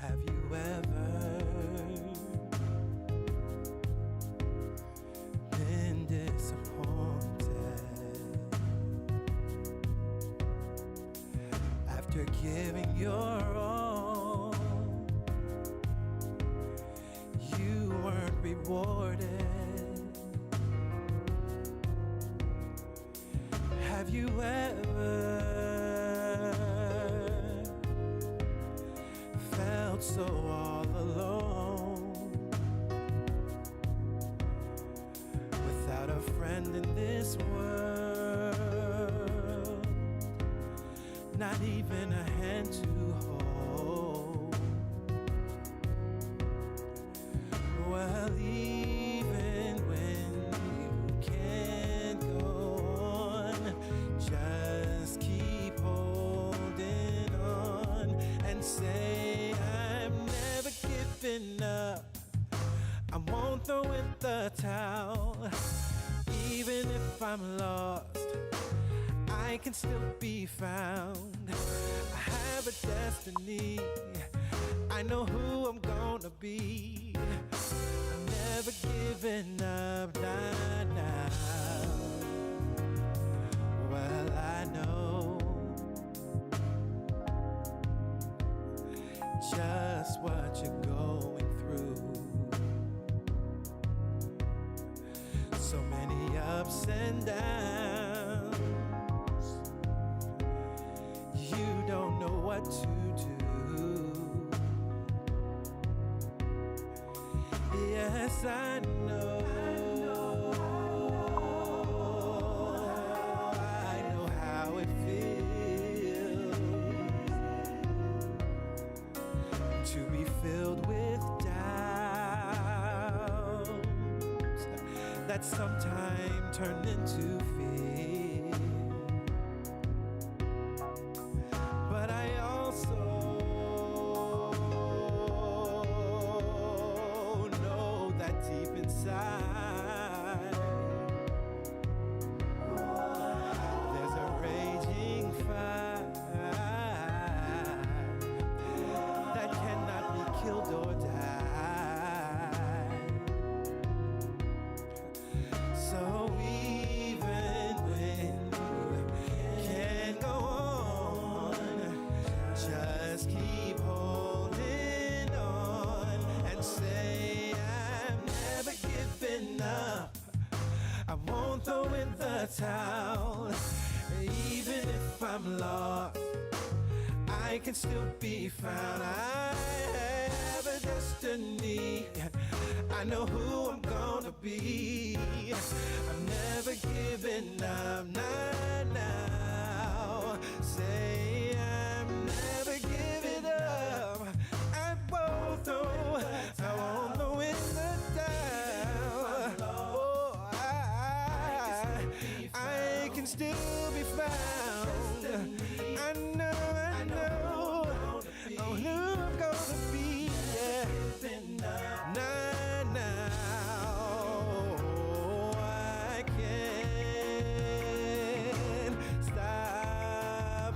Have you ever been disappointed after giving your all? You weren't rewarded. Have you ever felt so all alone, without a friend in this world, not even a hand to hold? Well, even when you can't go on, just keep holding on and say, I'm never giving up. I won't throw in the towel. Even if I'm lost, I can still be found. I have a destiny, I know who I'm gonna be. I'm never giving up, nah, nah. Well, I know just what you're going through. So many ups and downs, you don't know what to do. Yes, I know. I know how it feels to be filled with doubts that sometimes turn into fear. But I also know that deep inside there's a raging fire that cannot be killed or died. So even when you can't go on, just keep holding on and say, I'm never giving up. I won't throw in the towel. Even if I'm lost, I can still be found. I have a destiny, I know who I'm gonna be. I'm never giving up, nah, now. Say I'm never giving up. I won't throw in the towel. Oh, I can still be found. I know who I'm gonna be. Yeah. Now, I can't stop.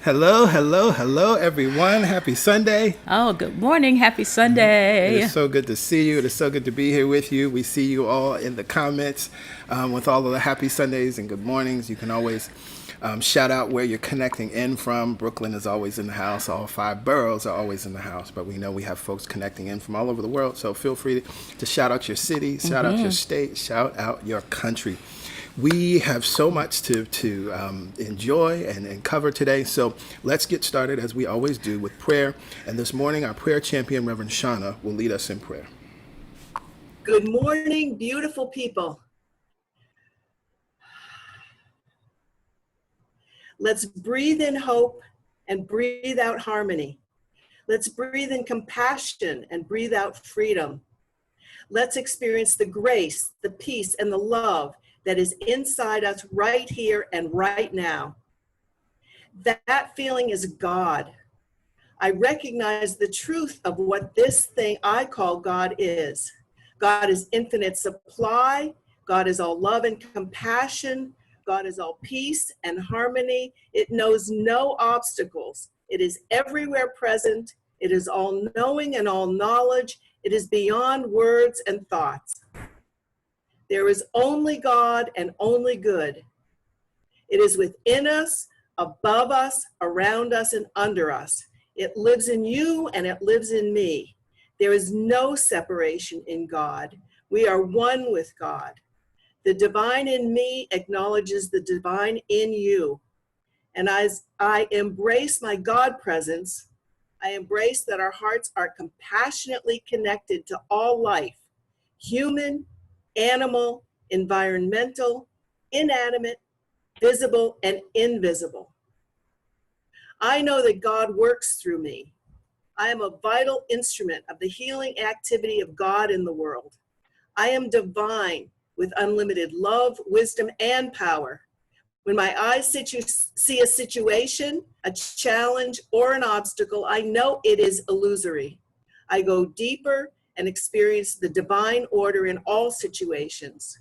Hello, hello, hello, everyone. Happy Sunday. Oh, good morning. Happy It is Sunday. so good to see you. It is so good to be here with you. We see you all in the comments with all of the happy Sundays and good mornings. You can always shout out where you're connecting in from. Brooklyn is always in the house. All five boroughs are always in the house, but we know we have folks connecting in from all over the world. So feel free to shout out your city, shout out your state, shout out your country. We have so much to enjoy and cover today. So let's get started, as we always do, with prayer. And this morning, our prayer champion, Reverend Shauna, will lead us in prayer. Good morning, beautiful people. Let's breathe in hope and breathe out harmony. Let's breathe in compassion and breathe out freedom. Let's experience the grace, the peace, and the love that is inside us right here and right now. That feeling is God. I recognize the truth of what this thing I call God is. God is infinite supply. God is all love and compassion. God is all peace and harmony. It knows no obstacles. It is everywhere present. It is all knowing and all knowledge. It is beyond words and thoughts. There is only God and only good. It is within us, above us, around us, and under us. It lives in you and it lives in me. There is no separation in God. We are one with God. The divine in me acknowledges the divine in you. And as I embrace my God presence, I embrace that our hearts are compassionately connected to all life, human, animal, environmental, inanimate, visible, and invisible. I know that God works through me. I am a vital instrument of the healing activity of God in the world. I am divine with unlimited love, wisdom, and power. When my eyes see a situation, a challenge, or an obstacle, I know it is illusory. I go deeper and experience the divine order in all situations.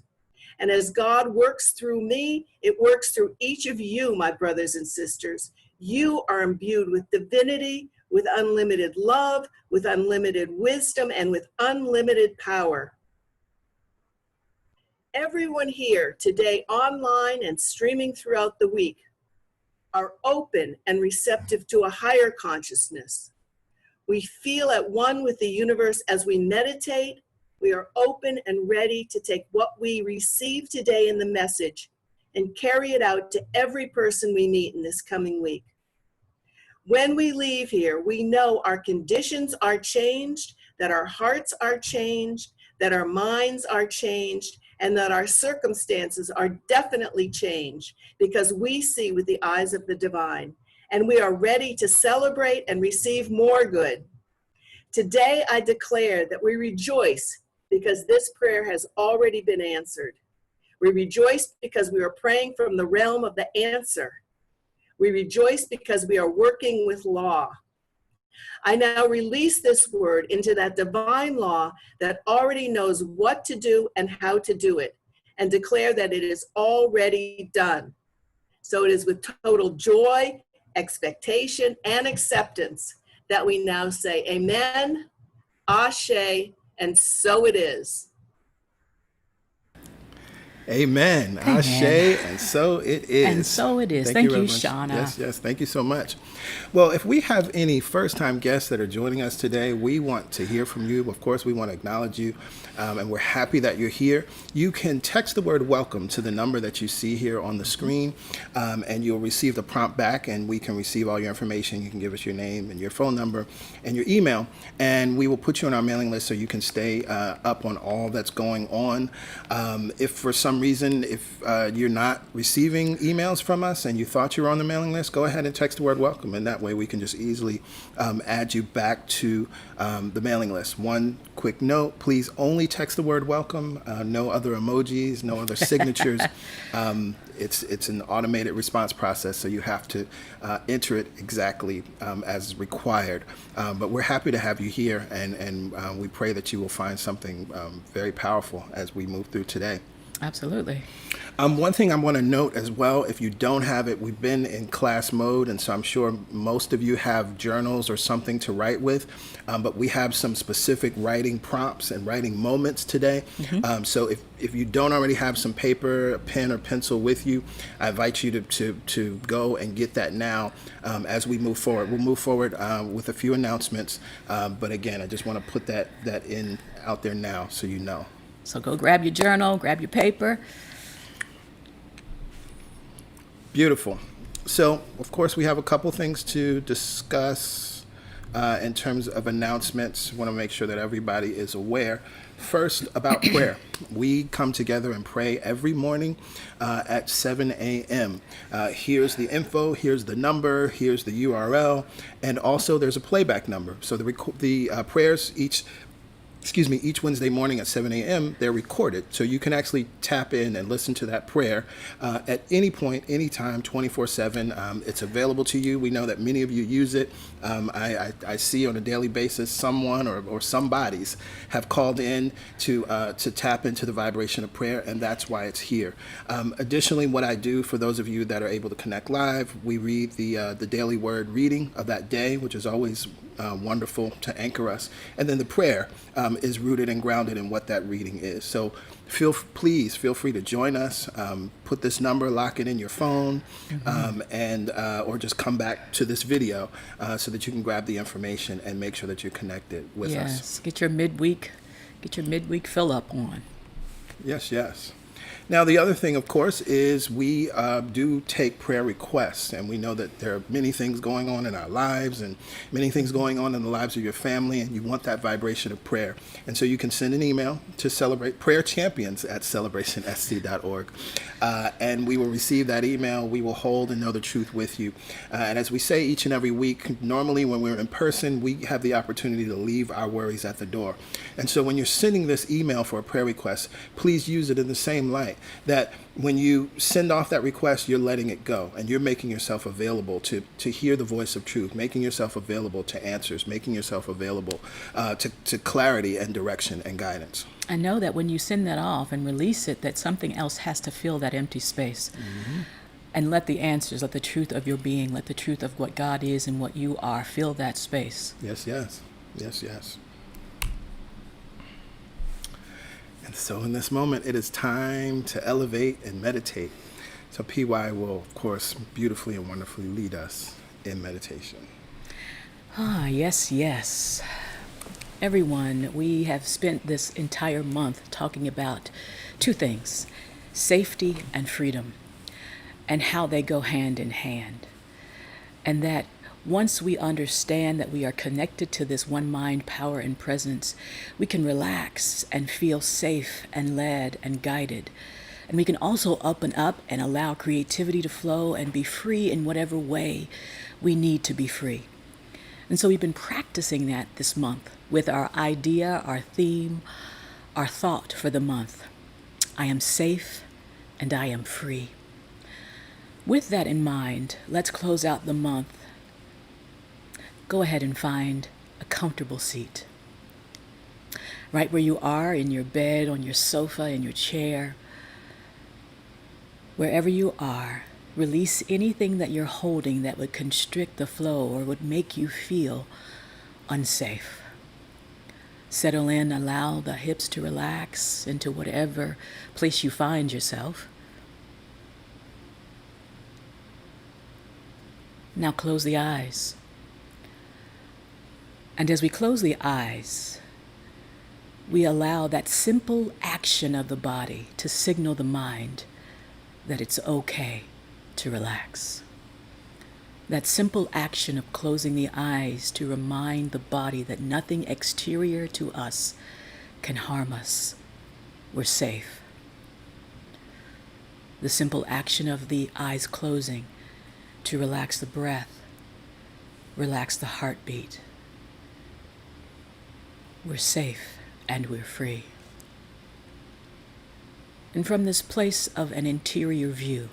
And as God works through me, it works through each of you, my brothers and sisters. You are imbued with divinity, with unlimited love, with unlimited wisdom, and with unlimited power. Everyone here today, online and streaming throughout the week, are open and receptive to a higher consciousness. We feel at one with the universe as we meditate. We are open and ready to take what we receive today in the message and carry it out to every person we meet in this coming week. When we leave here, we know our conditions are changed, that our hearts are changed, that our minds are changed, and that our circumstances are definitely changed because we see with the eyes of the divine, and we are ready to celebrate and receive more good. Today, I declare that we rejoice because this prayer has already been answered. We rejoice because we are praying from the realm of the answer. We rejoice because we are working with law. I now release this word into that divine law that already knows what to do and how to do it, and declare that it is already done. So it is with total joy, expectation, and acceptance that we now say amen, ashe, and so it is. Amen. Ashe, Amen. and so it is. And so it is. Thank you, Thank you, Reverend. Shauna. Yes, thank you so much. Well, if we have any first-time guests that are joining us today, we want to hear from you. Of course, we want to acknowledge you, and we're happy that you're here. You can text the word welcome to the number that you see here on the screen, and you'll receive the prompt back, and we can receive all your information. You can give us your name and your phone number and your email, and we will put you on our mailing list so you can stay up on all that's going on. If for some reason, if you're not receiving emails from us and you thought you were on the mailing list, go ahead and text the word welcome, and that way we can just easily add you back to the mailing list. One quick note, please only text the word welcome, no other emojis, no other signatures. It's an automated response process, so you have to enter it exactly as required. But we're happy to have you here, and we pray that you will find something very powerful as we move through today. Absolutely. One thing I want to note as well, if you don't have it, we've been in class mode, and so I'm sure most of you have journals or something to write with, but we have some specific writing prompts and writing moments today. So if you don't already have some paper, a pen, or pencil with you, I invite you to go and get that now as we move forward. We'll move forward with a few announcements, but again, I just want to put that in out there now so you know. So go grab your journal, grab your paper. Beautiful. So, of course, we have a couple things to discuss in terms of announcements. Want to make sure that everybody is aware. First, about prayer. We come together and pray every morning at 7 a.m. Here's the info, here's the number, here's the URL, and also there's a playback number. So the prayers each Wednesday morning at 7 a.m., they're recorded. So you can actually tap in and listen to that prayer at any point, anytime, 24/7. It's available to you. We know that many of you use it. I see on a daily basis someone or somebody's have called in to tap into the vibration of prayer, and that's why it's here. Additionally, what I do for those of you that are able to connect live, we read the daily word reading of that day, which is always wonderful to anchor us. And then the prayer is rooted and grounded in what that reading is. So please feel free to join us. Put this number, lock it in your phone, and or just come back to this video so that you can grab the information and make sure that you're connected with us. Yes, get your midweek fill up on. Yes. Now, the other thing, of course, is we do take prayer requests, and we know that there are many things going on in our lives and many things going on in the lives of your family, and you want that vibration of prayer. And so you can send an email to celebrate@celebrationsc.org, and we will receive that email. We will hold and know the truth with you. And as we say each and every week, normally when we're in person, we have the opportunity to leave our worries at the door. And so when you're sending this email for a prayer request, please use it in the same light. That when you send off that request, you're letting it go and you're making yourself available to hear the voice of truth, making yourself available to answers, making yourself available to clarity and direction and guidance. I know that when you send that off and release it, that something else has to fill that empty space. And let the answers, let the truth of your being, let the truth of what God is and what you are fill that space. Yes. And so in this moment, it is time to elevate and meditate. So PY will, of course, beautifully and wonderfully lead us in meditation. Yes. Everyone, we have spent this entire month talking about two things, safety and freedom, and how they go hand in hand. And that once we understand that we are connected to this one mind, power, and presence, we can relax and feel safe and led and guided. And we can also open up and allow creativity to flow and be free in whatever way we need to be free. And so we've been practicing that this month with our idea, our theme, our thought for the month. I am safe and I am free. With that in mind, let's close out the month. Go ahead and find a comfortable seat. Right where you are, in your bed, on your sofa, in your chair. Wherever you are, release anything that you're holding that would constrict the flow or would make you feel unsafe. Settle in, allow the hips to relax into whatever place you find yourself. Now close the eyes. And as we close the eyes, we allow that simple action of the body to signal the mind that it's okay to relax. That simple action of closing the eyes to remind the body that nothing exterior to us can harm us. We're safe. The simple action of the eyes closing to relax the breath, relax the heartbeat. We're safe and we're free. And from this place of an interior view,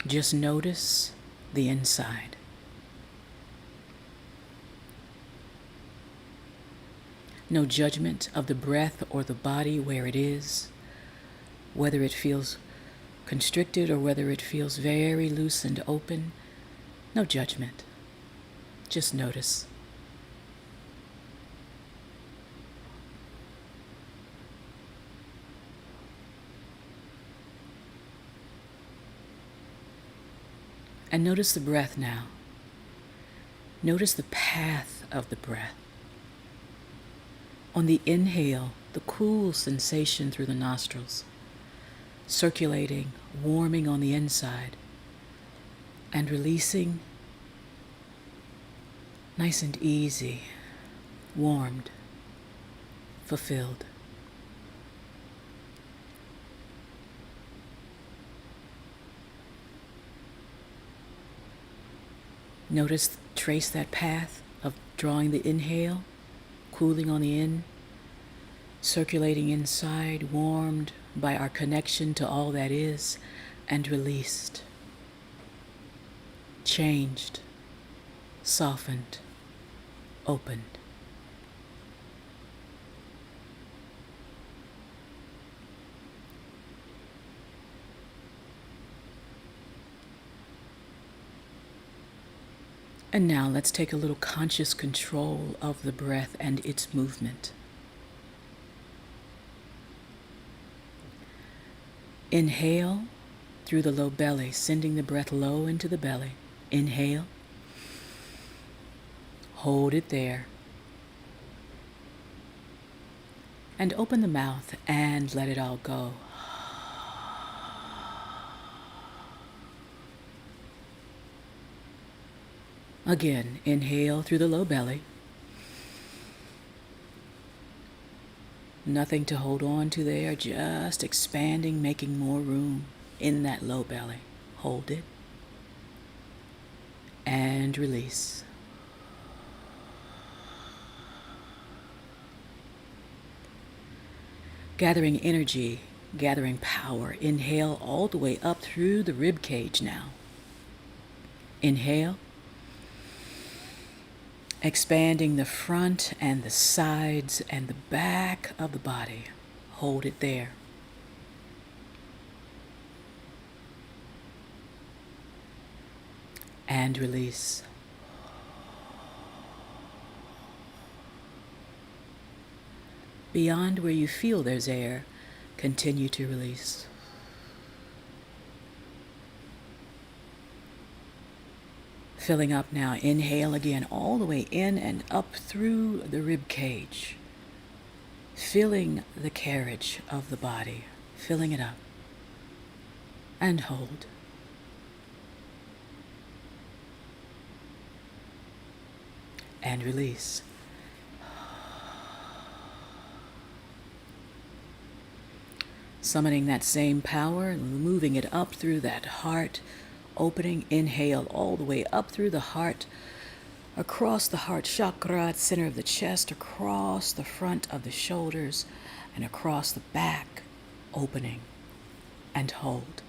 just notice the inside. No judgment of the breath or the body where it is, whether it feels constricted or whether it feels very loose and open. No judgment. Just notice. And notice the breath now. Notice the path of the breath. On the inhale, the cool sensation through the nostrils, circulating, warming on the inside, and releasing, nice and easy, warmed, fulfilled. Notice, trace that path of drawing the inhale, cooling on the in, circulating inside, warmed by our connection to all that is, and released, changed, softened, opened. And now let's take a little conscious control of the breath and its movement. Inhale through the low belly, sending the breath low into the belly. Inhale. Hold it there. And open the mouth and let it all go. Again, inhale through the low belly. Nothing to hold on to there, just expanding, making more room in that low belly. Hold it. And release. Gathering energy, gathering power. Inhale all the way up through the rib cage now. Inhale. Expanding the front and the sides and the back of the body. Hold it there. And release. Beyond where you feel there's air, continue to release. Filling up now. Inhale again, all the way in and up through the rib cage. Filling the carriage of the body, filling it up. And hold. And release. Summoning that same power, moving it up through that heart, opening, inhale all the way up through the heart, across the heart chakra, center of the chest, across the front of the shoulders, and across the back, opening, and hold.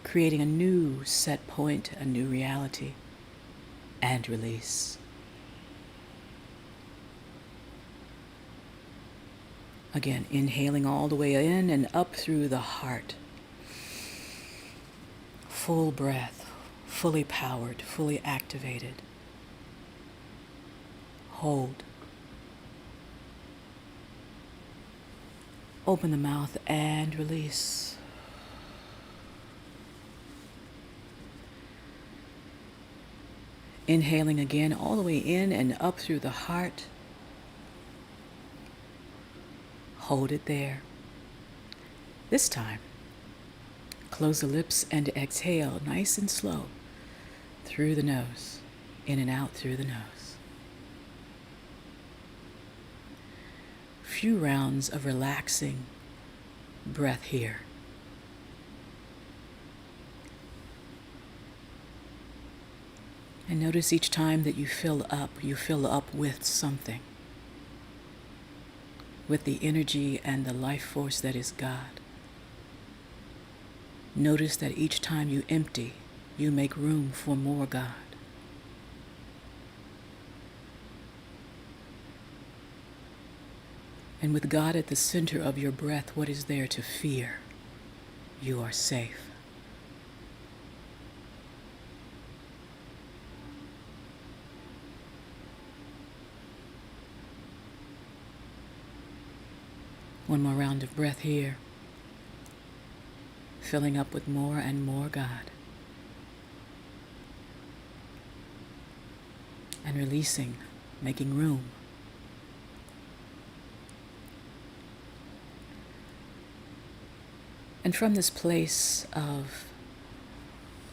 Creating a new set point, a new reality, and release. Again, inhaling all the way in and up through the heart. Full breath, fully powered, fully activated. Hold. Open the mouth and release. Inhaling again all the way in and up through the heart. Hold it there. This time, close the lips and exhale nice and slow through the nose, in and out through the nose. Few rounds of relaxing breath here. And notice each time that you fill up with something. With the energy and the life force that is God. Notice that each time you empty, you make room for more God. And with God at the center of your breath, what is there to fear? You are safe. One more round of breath here, filling up with more and more God. And releasing, making room. And from this place of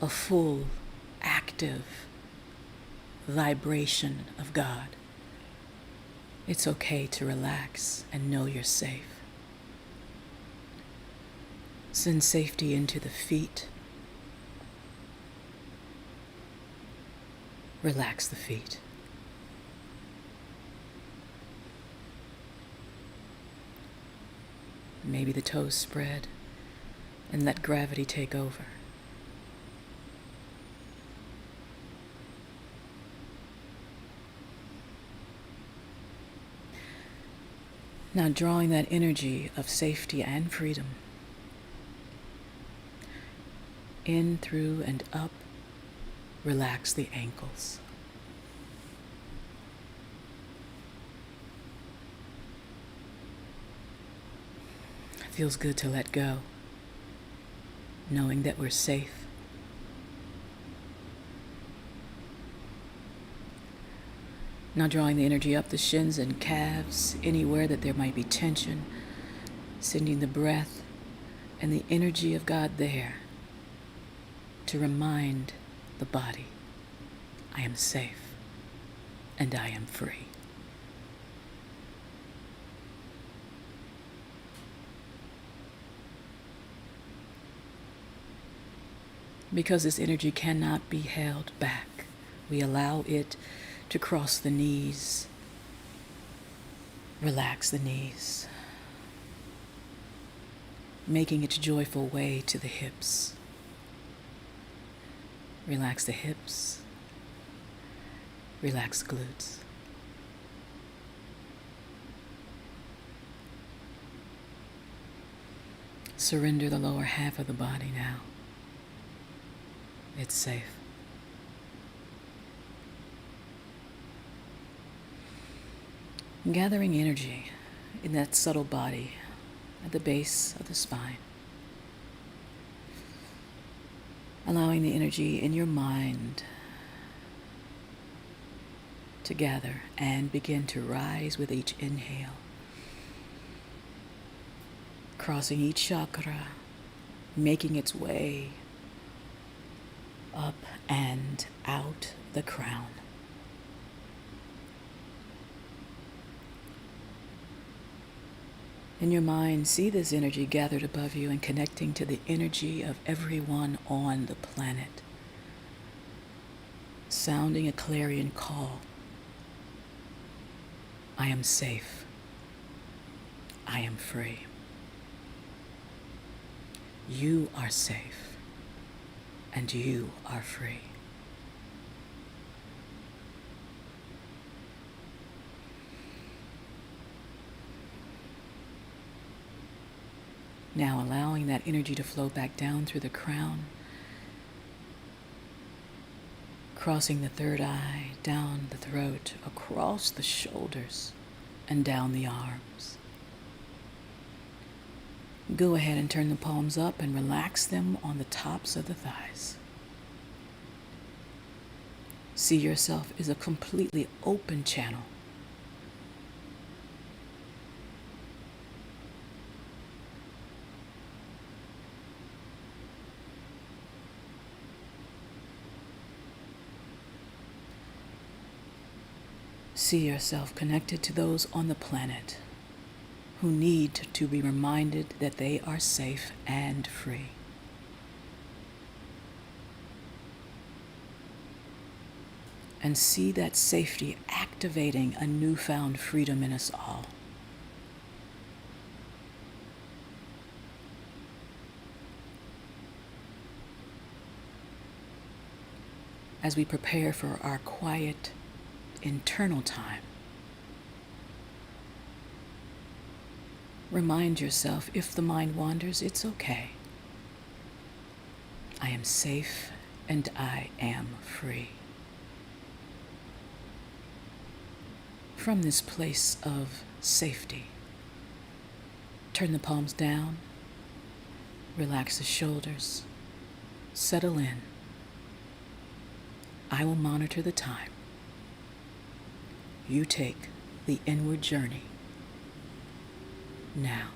a full, active vibration of God, it's okay to relax and know you're safe. Send safety into the feet. Relax the feet. Maybe the toes spread and let gravity take over. Now drawing that energy of safety and freedom in, through, and up, relax the ankles. It feels good to let go, knowing that we're safe. Now drawing the energy up the shins and calves, anywhere that there might be tension, sending the breath and the energy of God there to remind the body, I am safe and I am free. Because this energy cannot be held back, we allow it to cross the knees. Relax the knees, making its joyful way to the hips. Relax the hips. Relax the glutes. Surrender the lower half of the body now. It's safe. Gathering energy in that subtle body at the base of the spine. Allowing the energy in your mind to gather and begin to rise with each inhale. Crossing each chakra, making its way up and out the crown. In your mind, see this energy gathered above you and connecting to the energy of everyone on the planet. Sounding a clarion call. I am safe. I am free. You are safe and you are free. Now allowing that energy to flow back down through the crown, crossing the third eye, down the throat, across the shoulders, and down the arms. Go ahead and turn the palms up and relax them on the tops of the thighs. See yourself as a completely open channel. See yourself connected to those on the planet who need to be reminded that they are safe and free. And see that safety activating a newfound freedom in us all. As we prepare for our quiet internal time, Remind yourself, if the mind wanders, it's okay. I am safe and I am free. From this place of safety, turn the palms down, relax the shoulders, settle in. I will monitor the time. You take the inward journey now.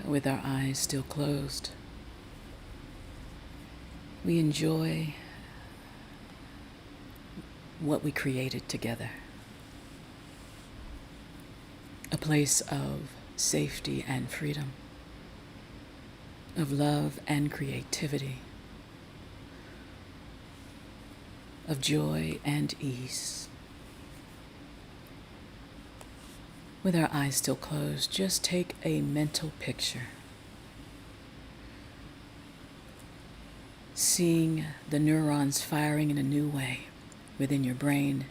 With our eyes still closed, we enjoy what we created together. A place of safety and freedom, of love and creativity, of joy and ease. With our eyes still closed, just take a mental picture, seeing the neurons firing in a new way within your brain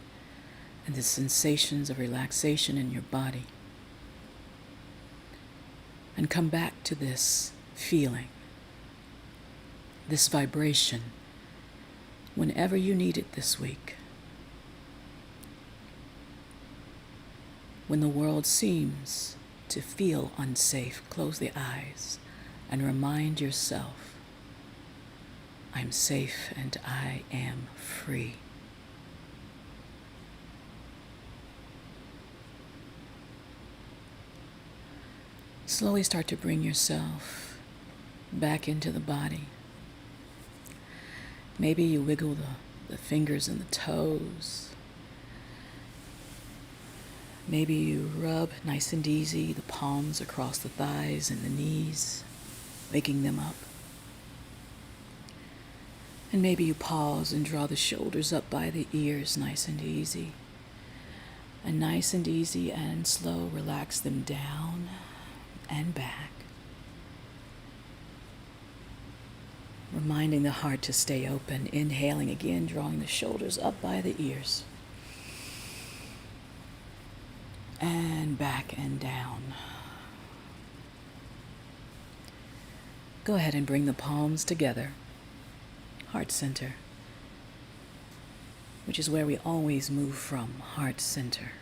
and the sensations of relaxation in your body. And come back to this feeling, this vibration, whenever you need it this week. When the world seems to feel unsafe, close the eyes and remind yourself, I'm safe and I am free. Slowly start to bring yourself back into the body. Maybe you wiggle the fingers and the toes. Maybe you rub nice and easy the palms across the thighs and the knees, waking them up. And maybe you pause and draw the shoulders up by the ears, nice and easy. And nice and easy and slow, relax them down and back. Reminding the heart to stay open, inhaling again, drawing the shoulders up by the ears. And back and down. Go ahead and bring the palms together. Heart center, which is where we always move from, heart center.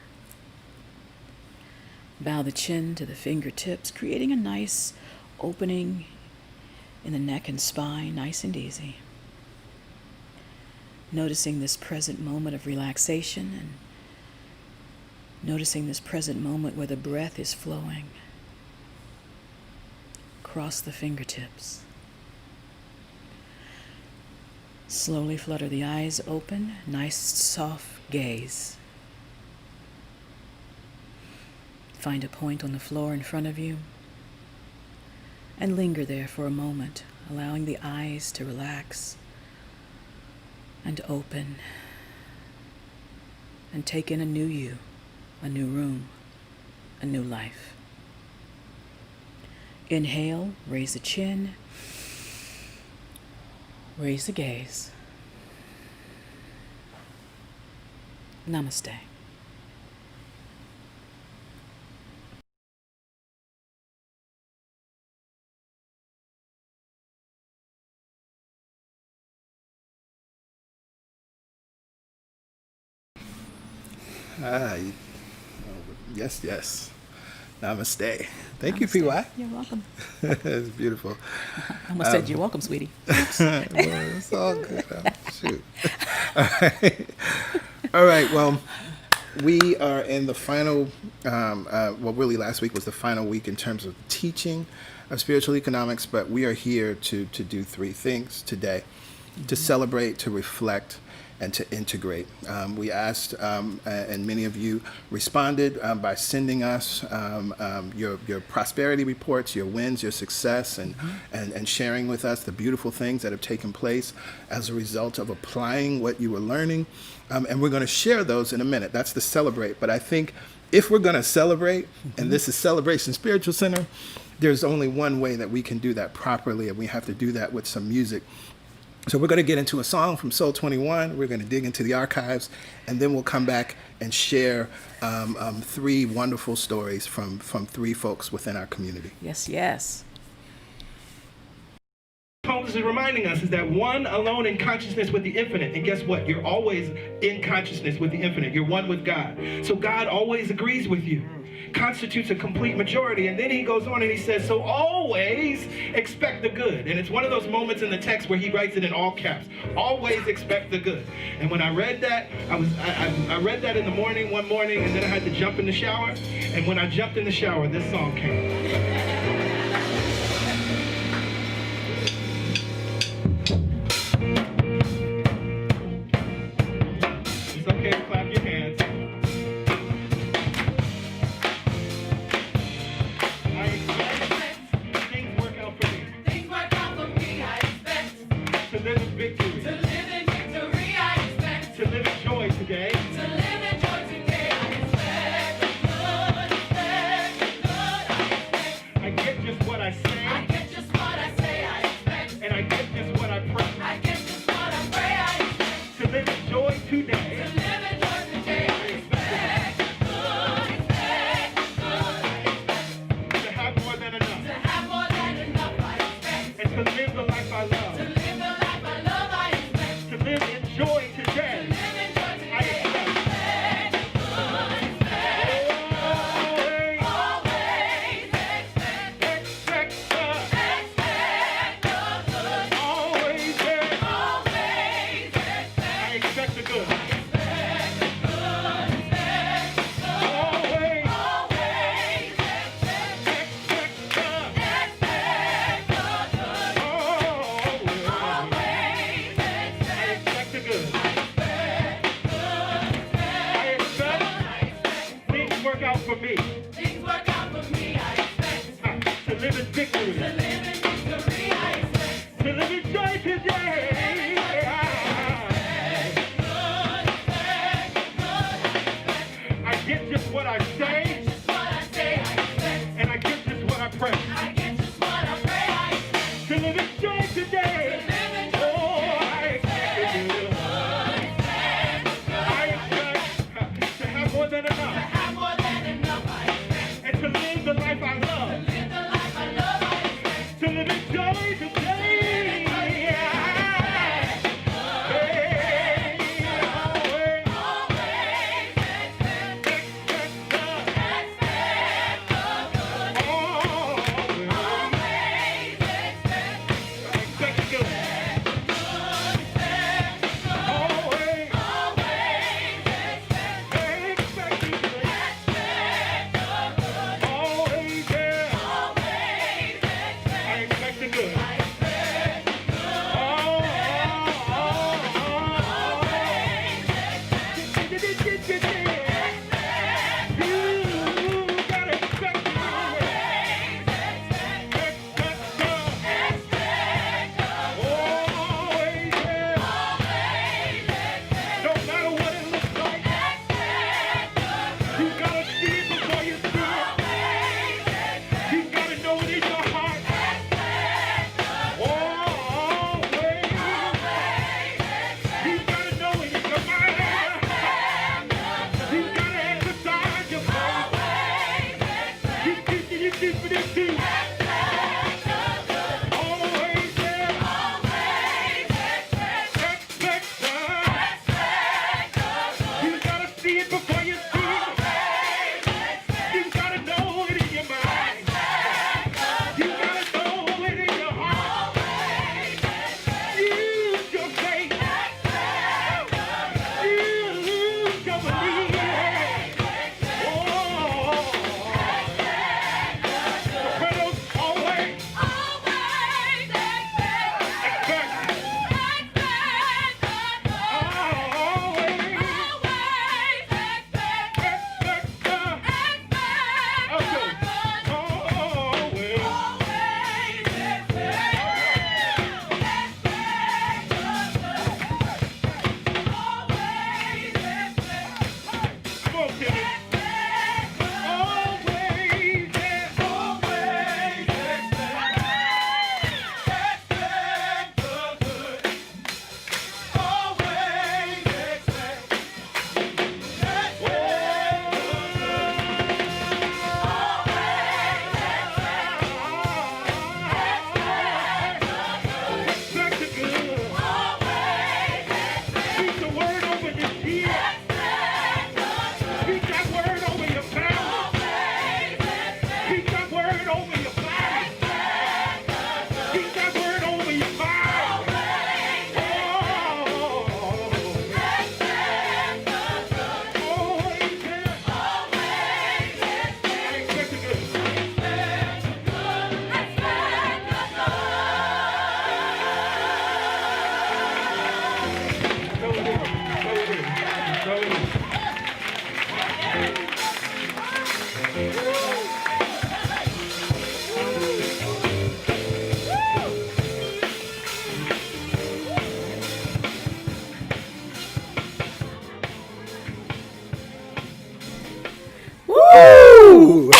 Bow the chin to the fingertips, creating a nice opening in the neck and spine, nice and easy. Noticing this present moment of relaxation and noticing this present moment where the breath is flowing across the fingertips. Slowly flutter the eyes open, nice soft gaze. Find a point on the floor in front of you and linger there for a moment, allowing the eyes to relax and open and take in a new you, a new room, a new life. Inhale, raise the chin, raise the gaze. Namaste. Yes, yes. Namaste. Thank you, Namaste. PY. You're welcome. It's beautiful. I almost said you're welcome, sweetie. Well, it's all good. Shoot. All right. Well, we are in the final, well, really last week was the final week in terms of teaching of spiritual economics, but we are here to do three things today: to celebrate, to reflect, and to integrate. We asked, and many of you responded by sending us your prosperity reports, your wins, your success, and sharing with us the beautiful things that have taken place as a result of applying what you were learning. And we're going to share those in a minute. That's the celebrate. But I think if we're going to celebrate, and this is Celebration Spiritual Center, there's only one way that we can do that properly, and we have to do that with some music. So we're going to get into a song from Soul 21. We're going to dig into the archives, and then we'll come back and share three wonderful stories from three folks within our community. Yes, yes. This is reminding us is that one alone in consciousness with the infinite. And guess what? You're always in consciousness with the infinite. You're one with God. So God always agrees with you. Constitutes a complete majority. And then he goes on and he says, so always expect the good. And it's one of those moments in the text where he writes it in all caps. Always expect the good. And when I read that, I read that in the morning, one morning, and then I had to jump in the shower. And when I jumped in the shower, this song came. It's okay to clap your hands. I expect things work out for me. Things work out for me, I expect. To live in victory. To live in victory, I expect. To live in joy today. To live in joy today, I expect. The good, expect. The good, I expect. I get just what I say. I get just what I say, I expect. And I get just what I pray. I get just what I pray, I expect. To live in joy today. To live in joy today, I expect. The good, expect. The good, I expect. To have more than enough. To have more than enough, I expect. And to live the life I To love. live the life I love, I expect. To live in joy To today. live in joy today, I expect. expect. The good, expect. Always Always expect. expect the Expect the good. always there. Always expect. I expect the good. Expect the good. Expect the good. Always Always expect. expect the Expect the good. always. Always I expect. expect the good. Expect good. I expect I expect. things work out for me. Things work out for me, I expect. To live in victory. To live in victory, I expect. To live in joy today. I get just what I say, Just what I say, I expect. and I get just what I pray. I get just what I pray, I expect. To live in joy today. To live in joy Oh, I expect to do. expect. I expect to have more than To enough, have more than enough, I expect. and to live the life I love. Live the life I love, I expect. To live in joy today. Hey, always Always expect. expect the Expect the good. always. Always expect. Woo!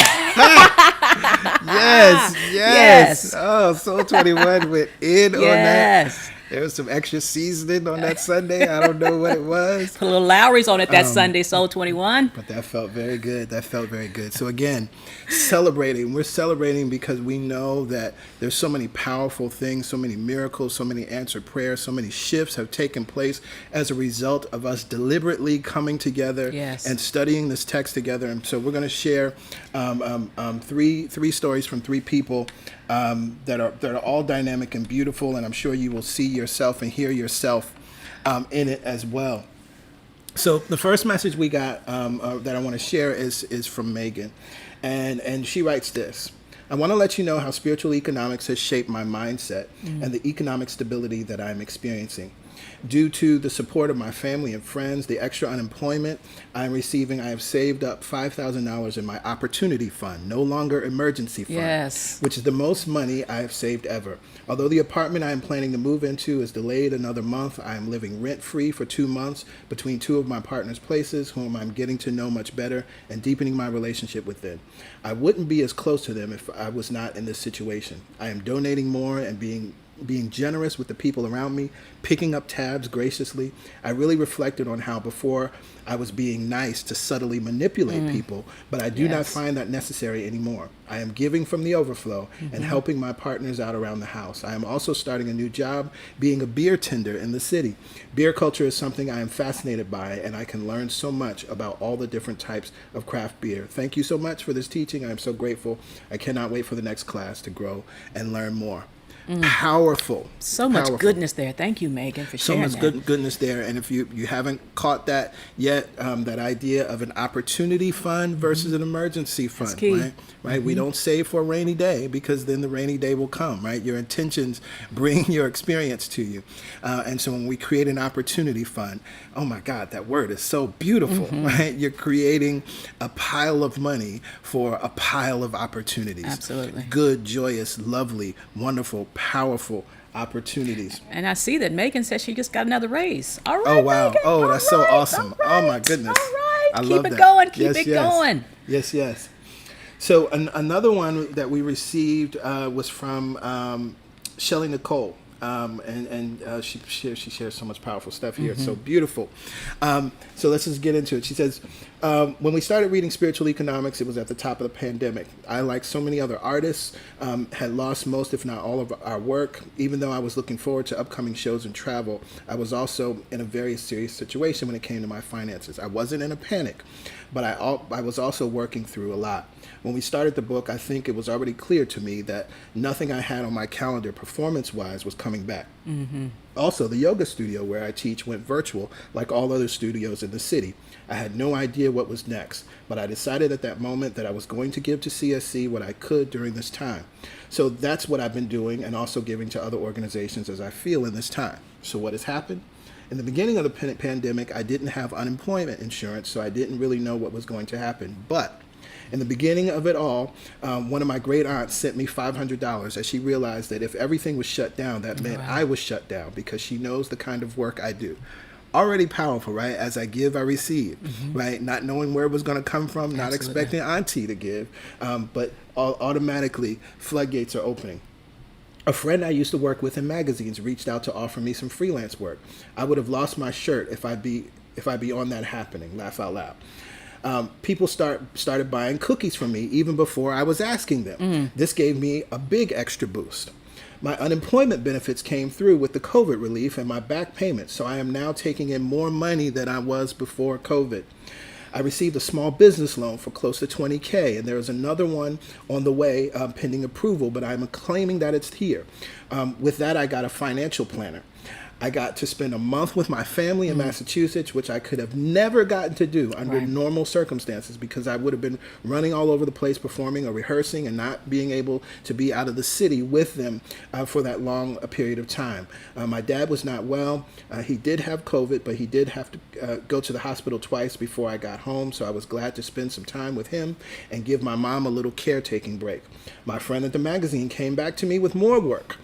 Yes. Yes. Oh, Soul 21 went in on that. Yes. There was some extra seasoning on that Sunday. I don't know what it was. Put a little Lowry's on it that Sunday, Soul 21. But that felt very good. That felt very good. So again, celebrating. We're celebrating because we know that there's so many powerful things, so many miracles, so many answered prayers, so many shifts have taken place as a result of us deliberately coming together Yes. and studying this text together. And so we're going to share three stories from three people that are all dynamic and beautiful, and I'm sure you will see yourself and hear yourself in it as well. So the first message we got that I want to share is from Megan, and she writes this. I want to let you know how spiritual economics has shaped my mindset and the economic stability that I'm experiencing. Due to the support of my family and friends, the extra unemployment I'm receiving, I have saved up $5,000 in my opportunity fund, no longer emergency fund, Yes. which is the most money I have saved ever. Although the apartment I am planning to move into is delayed another month, I am living rent-free for 2 months between two of my partner's places, whom I'm getting to know much better and deepening my relationship with them. I wouldn't be as close to them if I was not in this situation. I am donating more and being generous with the people around me, picking up tabs graciously. I really reflected on how before I was being nice to subtly manipulate people, but I do not Yes. find that necessary anymore. I am giving from the overflow and helping my partners out around the house. I am also starting a new job, being a beer tender in the city. Beer culture is something I am fascinated by, and I can learn so much about all the different types of craft beer. Thank you so much for this teaching. I am so grateful. I cannot wait for the next class to grow and learn more. Powerful. So much Powerful. goodness there. Thank you, Megan, for So sharing much that. goodness there. And if you haven't caught that yet, that idea of an opportunity fund versus an emergency fund, key. right? We don't save for a rainy day, because then the rainy day will come, right? Your intentions bring your experience to you. And so when we create an opportunity fund, oh my God, that word is so beautiful, right? You're creating a pile of money for a pile of opportunities. Absolutely. Good, joyous, lovely, wonderful, powerful opportunities. And I see that Megan said she just got another raise. All right, Oh, wow. Megan. Oh, All that's so right, awesome. all right, Oh, my goodness. All right. I Keep love it that. going. Keep Yes, it yes. going. Yes, yes. So another one that we received was from Shelly Nicole. She shares so much powerful stuff here. It's so beautiful. So let's just get into it. She says, when we started reading Spiritual Economics, it was at the top of the pandemic. I, like so many other artists, had lost most, if not all, of our work. Even though I was looking forward to upcoming shows and travel, I was also in a very serious situation when it came to my finances. I wasn't in a panic, but I was also working through a lot. When we started the book, I think it was already clear to me that nothing I had on my calendar performance-wise was coming back. Also, the yoga studio where I teach went virtual like all other studios in the city. I had no idea what was next, but I decided at that moment that I was going to give to CSC what I could during this time. So that's what I've been doing, and also giving to other organizations as I feel in this time. So what has happened? In the beginning of the pandemic, I didn't have unemployment insurance, so I didn't really know what was going to happen. But in the beginning of it all, one of my great aunts sent me $500 as she realized that if everything was shut down, that meant I was shut down, because she knows the kind of work I do. Already powerful, right? As I give, I receive, right? Not knowing where it was going to come from, not expecting auntie to give, but automatically floodgates are opening. A friend I used to work with in magazines reached out to offer me some freelance work. I would have lost my shirt if I'd be on that happening. Laugh out loud. People started buying cookies from me even before I was asking them. This gave me a big extra boost. My unemployment benefits came through with the COVID relief and my back payments, so I am now taking in more money than I was before COVID. I received a small business loan for close to $20K, and there is another one on the way pending approval, but I'm claiming that it's here. With that, I got a financial planner. I got to spend a month with my family in Massachusetts, which I could have never gotten to do under normal circumstances, because I would have been running all over the place performing or rehearsing and not being able to be out of the city with them for that long a period of time. My dad was not well. He did have COVID, but he did have to go to the hospital twice before I got home, so I was glad to spend some time with him and give my mom a little caretaking break. My friend at the magazine came back to me with more work.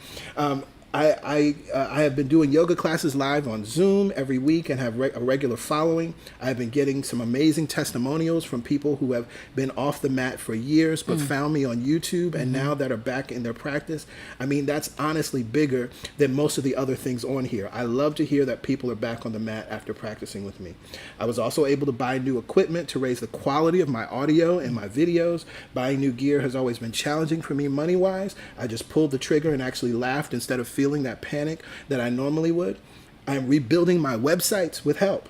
I have been doing yoga classes live on Zoom every week and have a regular following. I've been getting some amazing testimonials from people who have been off the mat for years but found me on YouTube and now that are back in their practice. I mean, that's honestly bigger than most of the other things on here. I love to hear that people are back on the mat after practicing with me. I was also able to buy new equipment to raise the quality of my audio and my videos. Buying new gear has always been challenging for me money-wise. I just pulled the trigger and actually laughed instead of feeling that panic that I normally would. I'm rebuilding my websites with help.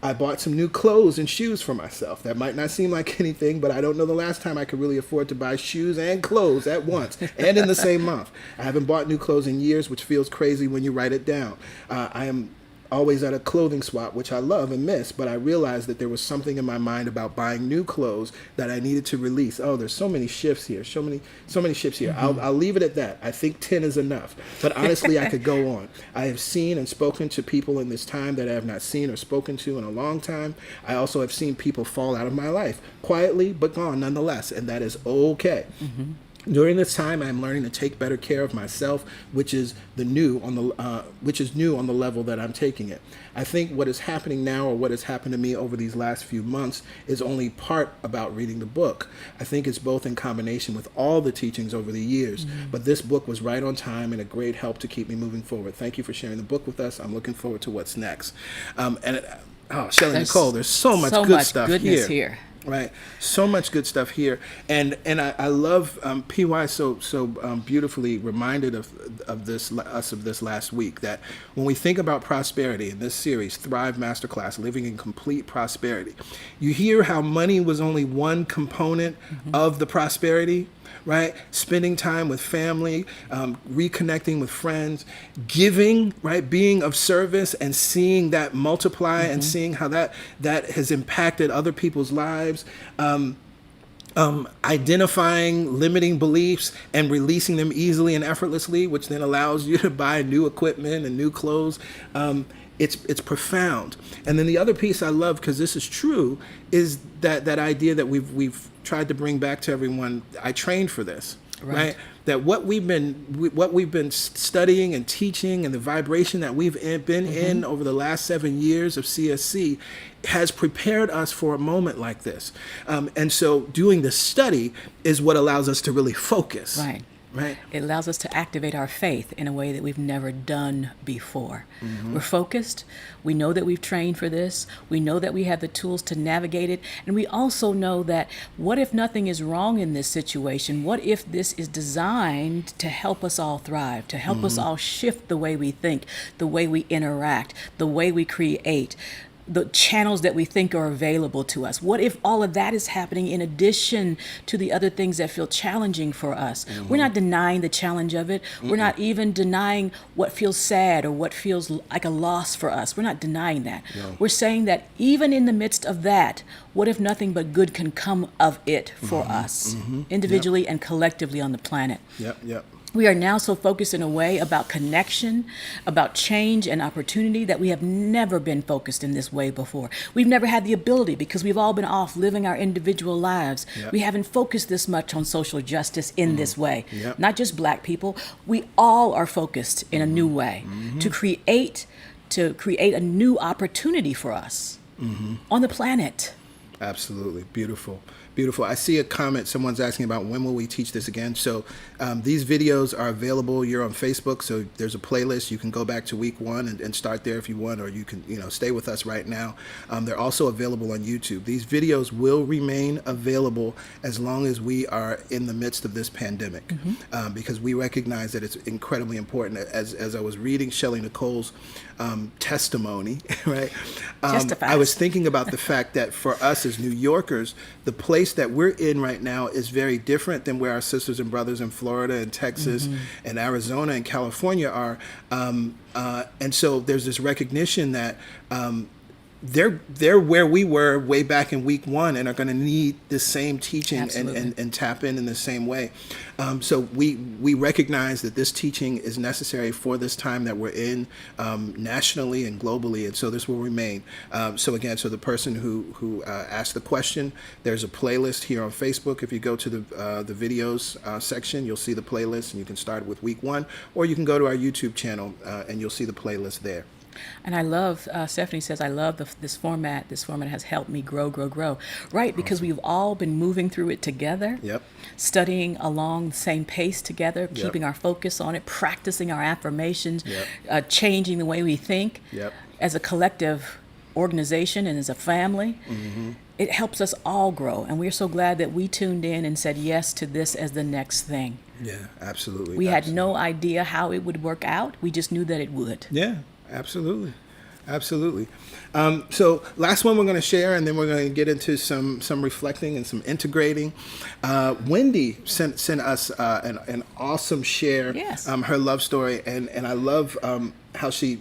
I bought some new clothes and shoes for myself. That might not seem like anything, but I don't know the last time I could really afford to buy shoes and clothes at once and in the same month. I haven't bought new clothes in years, which feels crazy when you write it down. I am always at a clothing swap, which I love and miss, but I realized that there was something in my mind about buying new clothes that I needed to release. Oh, there's so many shifts here, so many shifts here. I'll leave it at that. I think 10 is enough, but honestly, I could go on. I have seen and spoken to people in this time that I have not seen or spoken to in a long time. I also have seen people fall out of my life, quietly, but gone nonetheless, and that is okay. During this time, I'm learning to take better care of myself, which is new on the level that I'm taking it. I think what is happening now, or what has happened to me over these last few months, is only part about reading the book. I think it's both in combination with all the teachings over the years. But this book was right on time and a great help to keep me moving forward. Thank you for sharing the book with us. I'm looking forward to what's next. Shelly Nicole, there's so much good stuff goodness here. Right, so much good stuff here, and I love PY so beautifully reminded of this last week, that when we think about prosperity in this series, Thrive Masterclass, living in complete prosperity, you hear how money was only one component of the prosperity, right? Spending time with family, reconnecting with friends, giving, right? Being of service and seeing that multiply and seeing how that has impacted other people's lives. Identifying limiting beliefs and releasing them easily and effortlessly, which then allows you to buy new equipment and new clothes. It's profound. And then the other piece I love, because this is true, is that idea that we've tried to bring back to everyone. I trained for this, right? That what we've been studying and teaching, and the vibration that we've been in over the last 7 years of CSC has prepared us for a moment like this. And so doing the study is what allows us to really focus. Right. It allows us to activate our faith in a way that we've never done before. We're focused. We know that we've trained for this. We know that we have the tools to navigate it. And we also know that what if nothing is wrong in this situation? What if this is designed to help us all thrive, to help us all shift the way we think, the way we interact, the way we create, the channels that we think are available to us? What if all of that is happening in addition to the other things that feel challenging for us? We're not denying the challenge of it. We're not even denying what feels sad or what feels like a loss for us. We're not denying that. We're saying that even in the midst of that, what if nothing but good can come of it for us, individually and collectively on the planet? We are now so focused in a way about connection, about change and opportunity that we have never been focused in this way before. We've never had the ability because we've all been off living our individual lives. We haven't focused this much on social justice in this way. Not just Black people. We all are focused in a new way to create a new opportunity for us on the planet. Absolutely. Beautiful. Beautiful. I see a comment. Someone's asking about when will we teach this again. So these videos are available. You're on Facebook, so there's a playlist. You can go back to week 1 and start there if you want, or you can stay with us right now. They're also available on YouTube. These videos will remain available as long as we are in the midst of this pandemic, because we recognize that it's incredibly important. As I was reading Shelley Nicole's testimony, right? I was thinking about the fact that for us as New Yorkers, the place that we're in right now is very different than where our sisters and brothers in Florida and Texas and Arizona and California are. And so there's this recognition that they're where we were way back in week 1 and are going to need the same teaching and tap in the same way. So we recognize that this teaching is necessary for this time that we're in, nationally and globally, and so this will remain. So the person who asked the question, there's a playlist here on Facebook. If you go to the videos section, you'll see the playlist, and you can start with week 1, or you can go to our YouTube channel and you'll see the playlist there. And I love, Stephanie says, I love this format. This format has helped me grow. Right, because we've all been moving through it together, studying along the same pace together, keeping our focus on it, practicing our affirmations, changing the way we think as a collective organization and as a family. It helps us all grow. And we're so glad that we tuned in and said yes to this as the next thing. Yeah, absolutely. We had no idea how it would work out. We just knew that it would. Yeah. Absolutely. So last one we're going to share, and then we're going to get into some reflecting and some integrating. Wendy sent us an awesome share, her love story, and I love how she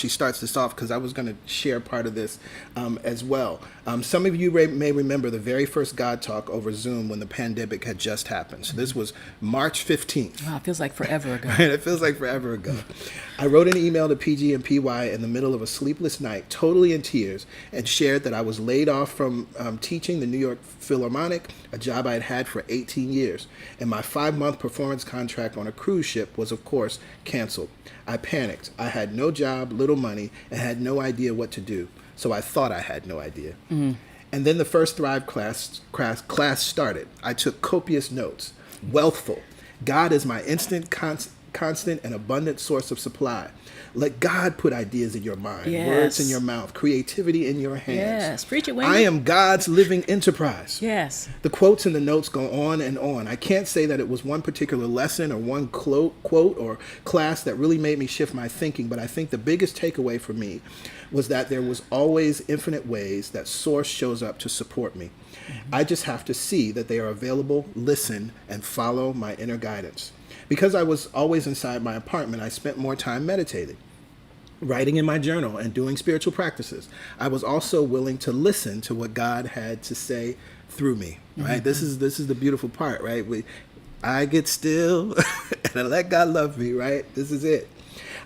starts this off, because I was going to share part of this as well. Some of you may remember the very first God Talk over Zoom when the pandemic had just happened. So this was March 15th. Wow, it feels like forever ago. Right, it feels like forever ago. I wrote an email to PG and PY in the middle of a sleepless night, totally in tears, and shared that I was laid off from teaching the New York Philharmonic, a job I had had for 18 years, and my 5-month performance contract on a cruise ship was, of course, canceled. I panicked. I had no job, little money, and had no idea what to do. So I thought I had no idea. And then the first Thrive class started. I took copious notes. Wealthful. God is my instant constant and abundant source of supply. Let God put ideas in your mind, Yes. words in your mouth, creativity in your hands. Yes. Preach it, Wendy. I am God's living enterprise. Yes. The quotes and the notes go on and on. I can't say that it was one particular lesson or one quote or class that really made me shift my thinking, but I think the biggest takeaway for me was that there was always infinite ways that Source shows up to support me. I just have to see that they are available, listen, and follow my inner guidance. Because I was always inside my apartment, I spent more time meditating, writing in my journal, and doing spiritual practices. I was also willing to listen to what God had to say through me. Right? This is the beautiful part, right? I get still and I let God love me, right? This is it.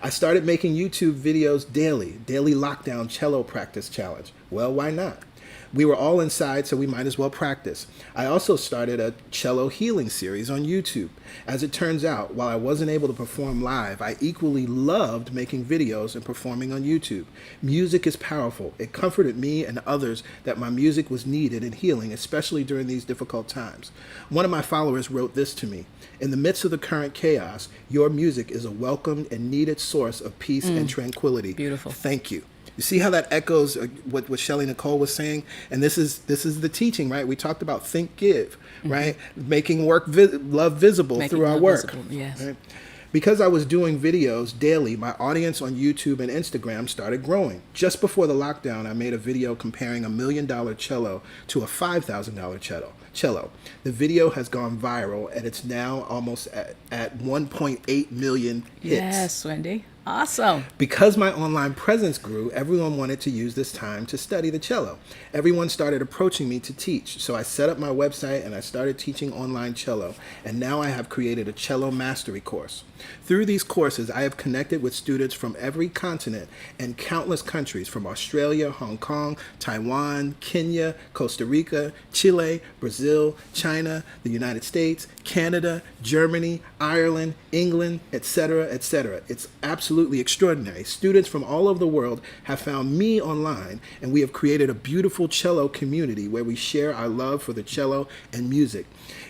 I started making YouTube videos daily lockdown cello practice challenge. Well, why not? We were all inside, so we might as well practice. I also started a cello healing series on YouTube. As it turns out, while I wasn't able to perform live, I equally loved making videos and performing on YouTube. Music is powerful. It comforted me and others that my music was needed in healing, especially during these difficult times. One of my followers wrote this to me: in the midst of the current chaos, your music is a welcomed and needed source of peace and tranquility. Beautiful. Thank you. You see how that echoes what Shelley Nicole was saying? And this is the teaching, right? We talked about think, give, right? Making love visible Making through our love work. visible, yes. Right? Because I was doing videos daily, my audience on YouTube and Instagram started growing. Just before the lockdown, I made a video comparing $1 million cello to a $5,000 cello. The video has gone viral, and it's now almost at 1.8 million hits. Yes, Wendy. Awesome. Because my online presence grew, everyone wanted to use this time to study the cello. Everyone started approaching me to teach. So I set up my website and I started teaching online cello. And now I have created a cello mastery course. Through these courses, I have connected with students from every continent and countless countries, from Australia, Hong Kong, Taiwan, Kenya, Costa Rica, Chile, Brazil, China, the United States, Canada, Germany, Ireland, England, etc., etc. It's absolutely extraordinary. Students from all over the world have found me online, and we have created a beautiful cello community where we share our love for the cello and music.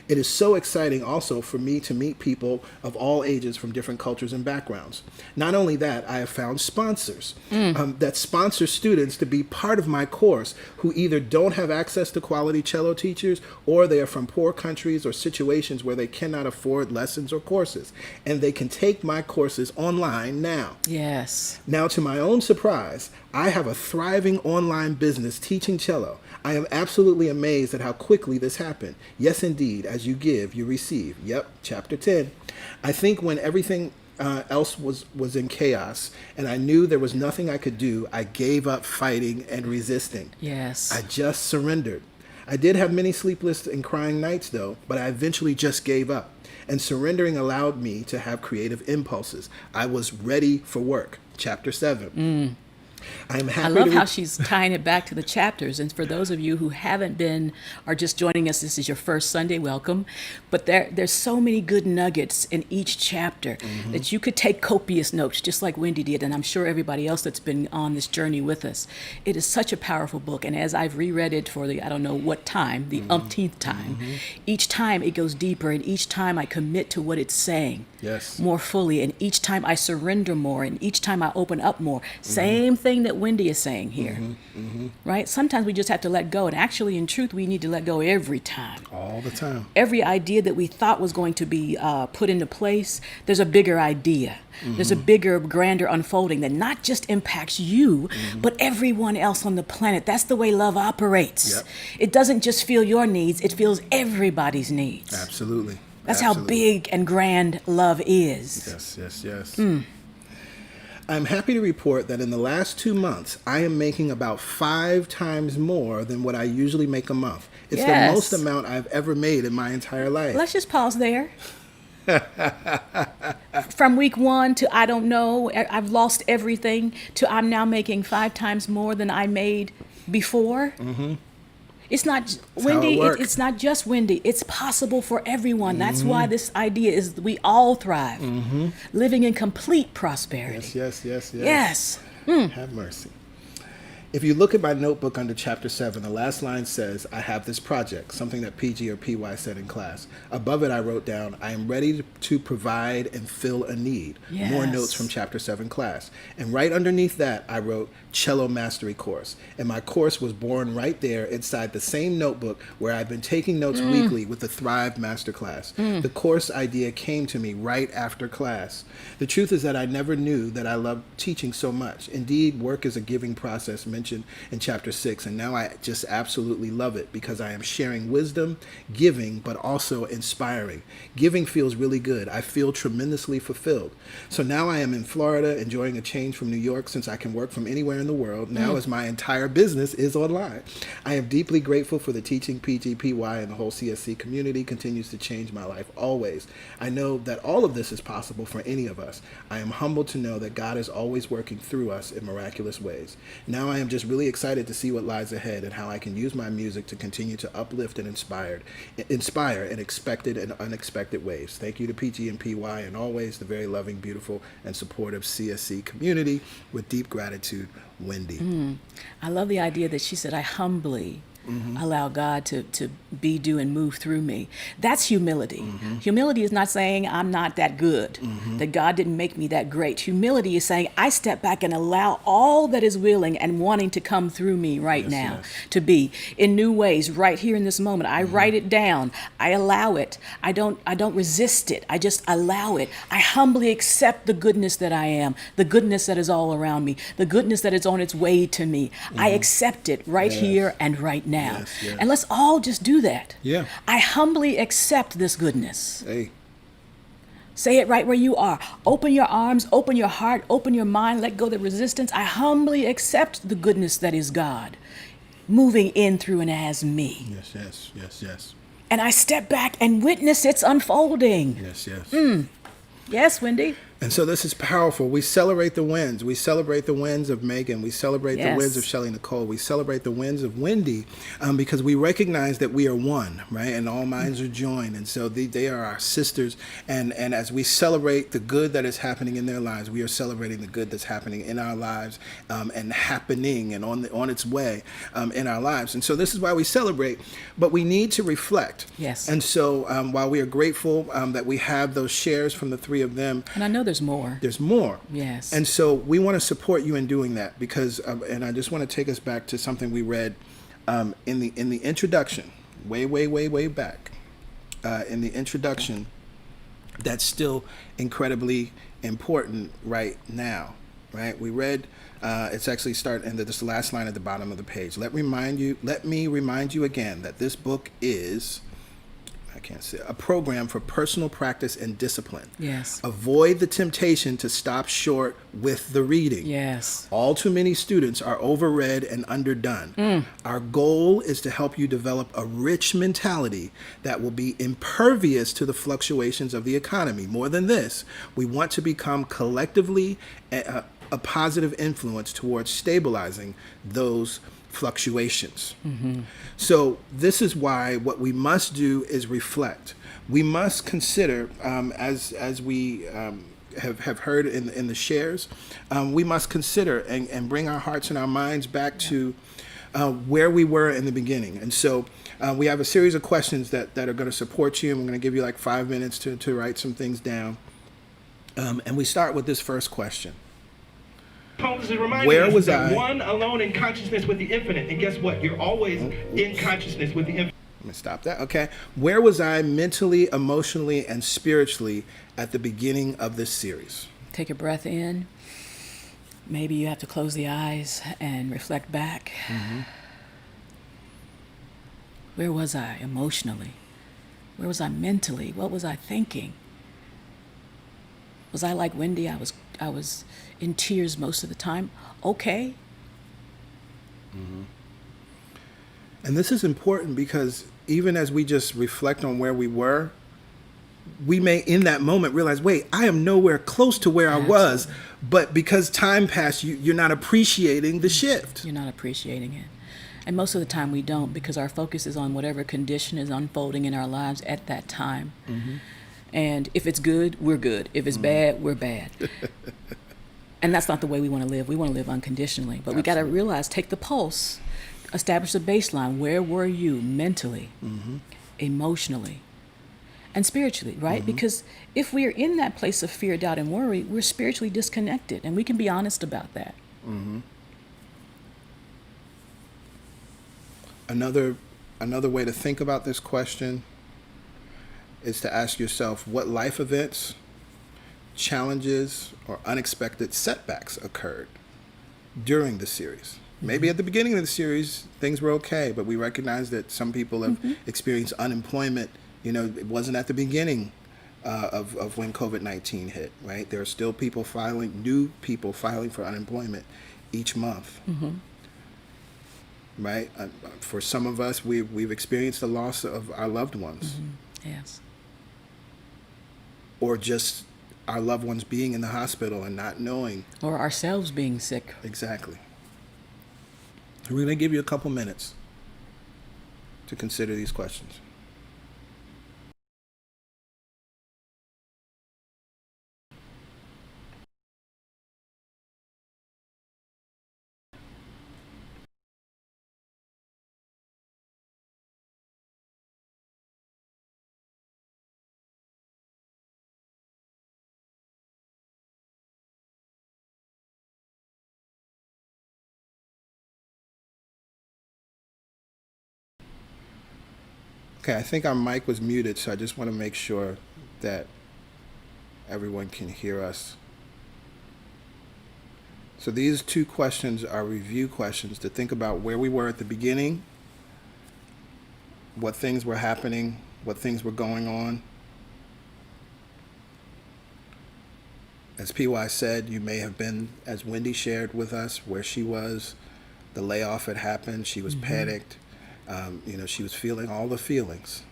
It is so exciting also for me to meet people of all ages from different cultures and backgrounds. Not only that, I have found sponsors that sponsor students to be part of my course who either don't have access to quality cello teachers, or they are from poor countries or situations where they cannot afford lessons or courses. And they can take my courses online now. Yes. Now, to my own surprise, I have a thriving online business teaching cello. I am absolutely amazed at how quickly this happened. Yes, indeed, as you give, you receive. Yep, chapter 10. I think when everything else was in chaos and I knew there was nothing I could do, I gave up fighting and resisting. Yes. I just surrendered. I did have many sleepless and crying nights, though, but I eventually just gave up. And surrendering allowed me to have creative impulses. I was ready for work. Chapter 7. I am happy I love to how she's tying it back to the chapters. And for those of you who haven't been or just joining us, this is your first Sunday, welcome. But there's so many good nuggets in each chapter that you could take copious notes, just like Wendy did, and I'm sure everybody else that's been on this journey with us. It is such a powerful book. And as I've reread it for the, I don't know what time, the umpteenth time, each time it goes deeper, and each time I commit to what it's saying. Yes. More fully, and each time I surrender more, and each time I open up more. Same thing that Wendy is saying here, right? Sometimes we just have to let go, and actually, in truth, we need to let go every time. all the time. Every idea that we thought was going to be put into place, there's a bigger idea. There's a bigger, grander unfolding that not just impacts you, but everyone else on the planet. That's the way love operates. Yep. It doesn't just feel your needs, it feels everybody's needs. Absolutely. That's Absolutely. how big and grand love is. Yes. I'm happy to report that in the last 2 months, I am making about 5 times more than what I usually make a month. It's Yes. the most amount I've ever made in my entire life. Let's just pause there. From week 1 to I don't know, I've lost everything, to I'm now making 5 times more than I made before. It's not Wendy. how it works. It's not just Wendy. It's possible for everyone. That's why this idea is we all thrive, living in complete prosperity. Yes. Yes. Have mercy. If you look at my notebook under chapter 7, the last line says, I have this project, something that PG or PY said in class. Above it, I wrote down, I am ready to provide and fill a need. Yes. More notes from chapter 7 class. And right underneath that, I wrote cello mastery course. And my course was born right there inside the same notebook where I've been taking notes weekly with the Thrive Masterclass. The course idea came to me right after class. The truth is that I never knew that I loved teaching so much. Indeed, work is a giving process mentioned in chapter 6, and now I just absolutely love it because I am sharing wisdom, giving, but also inspiring. Giving feels really good. I feel tremendously fulfilled. So now I am in Florida, enjoying a change from New York since I can work from anywhere in the world, now as my entire business is online. I am deeply grateful for the teaching PGPY and the whole CSC community continues to change my life always. I know that all of this is possible for any of us. I am humbled to know that God is always working through us in miraculous ways. Now I am just really excited to see what lies ahead and how I can use my music to continue to uplift and inspire in expected and unexpected ways. Thank you to PG and PY and always the very loving, beautiful, and supportive CSC community. With deep gratitude, Wendy. I love the idea that she said, I humbly allow God to be, do, and move through me. That's humility. Humility is not saying I'm not that good, that God didn't make me that great. Humility is saying I step back and allow all that is willing and wanting to come through me right now to be in new ways right here in this moment. I write it down. I allow it. I don't resist it. I just allow it. I humbly accept the goodness that I am, the goodness that is all around me, the goodness that is on its way to me. I accept it right here and right now. And let's all just do that. Yeah. I humbly accept this goodness. Hey. Say it right where you are. Open your arms, open your heart, open your mind, let go of the resistance. I humbly accept the goodness that is God, moving in, through, and as me. Yes. And I step back and witness its unfolding. Yes. Yes, Wendy? And so this is powerful. We celebrate the wins. We celebrate the wins of Megan. We celebrate the wins of Shelly Nicole. We celebrate the wins of Wendy because we recognize that we are one, right? And all minds are joined. And so they are our sisters. And as we celebrate the good that is happening in their lives, we are celebrating the good that's happening in our lives and happening and on its way in our lives. And so this is why we celebrate, but we need to reflect. Yes. And so while we are grateful that we have those shares from the three of them, And I know there's more. there's more. Yes. And so we want to support you in doing that because, and I just want to take us back to something we read in the introduction, way back, in the introduction, that's still incredibly important right now, right? We read, it's actually starting in this last line at the bottom of the page. Let me remind you again that this book is, I can't say, a program for personal practice and discipline. Yes. Avoid the temptation to stop short with the reading. Yes. All too many students are overread and underdone. Our goal is to help you develop a rich mentality that will be impervious to the fluctuations of the economy. More than this, we want to become collectively a positive influence towards stabilizing those fluctuations. So this is why what we must do is reflect. We must consider, as we have heard in the shares, we must consider and bring our hearts and our minds back to where we were in the beginning. And so we have a series of questions that are going to support you, and we're going to give you like 5 minutes to write some things down. And we start with this first question. Holmes is reminding Where us was that I? one alone in consciousness with the infinite. And guess what? You're always in consciousness with the infinite. Let me stop that. Okay. Where was I mentally, emotionally, and spiritually at the beginning of this series? Take a breath in. Maybe you have to close the eyes and reflect back. Where was I emotionally? Where was I mentally? What was I thinking? Was I like Wendy? I was in tears most of the time. Okay. And this is important because even as we just reflect on where we were, we may in that moment realize, wait, I am nowhere close to where I was. But because time passed, you're not appreciating the shift. You're not appreciating it. And most of the time we don't, because our focus is on whatever condition is unfolding in our lives at that time. And if it's good, we're good. If it's bad, we're bad. And that's not the way we want to live. We want to live unconditionally. But we got to realize, take the pulse, establish a baseline. Where were you mentally, emotionally, and spiritually, right? Because if we're in that place of fear, doubt, and worry, we're spiritually disconnected. And we can be honest about that. Another way to think about this question is to ask yourself what life events, challenges, or unexpected setbacks occurred during the series. Maybe at the beginning of the series, things were okay, but we recognize that some people have experienced unemployment. You know, it wasn't at the beginning of when COVID-19 hit, right? There are still new people filing for unemployment each month. Right? For some of us, we've experienced the loss of our loved ones. Yes. Or just our loved ones being in the hospital and not knowing. Or ourselves being sick. Exactly. We're going to give you a couple minutes to consider these questions. Okay, I think our mic was muted, so I just want to make sure that everyone can hear us. So these two questions are review questions to think about where we were at the beginning, what things were happening, what things were going on. As PY said, you may have been, as Wendy shared with us, where she was. The layoff had happened. She was panicked. She was feeling all the feelings.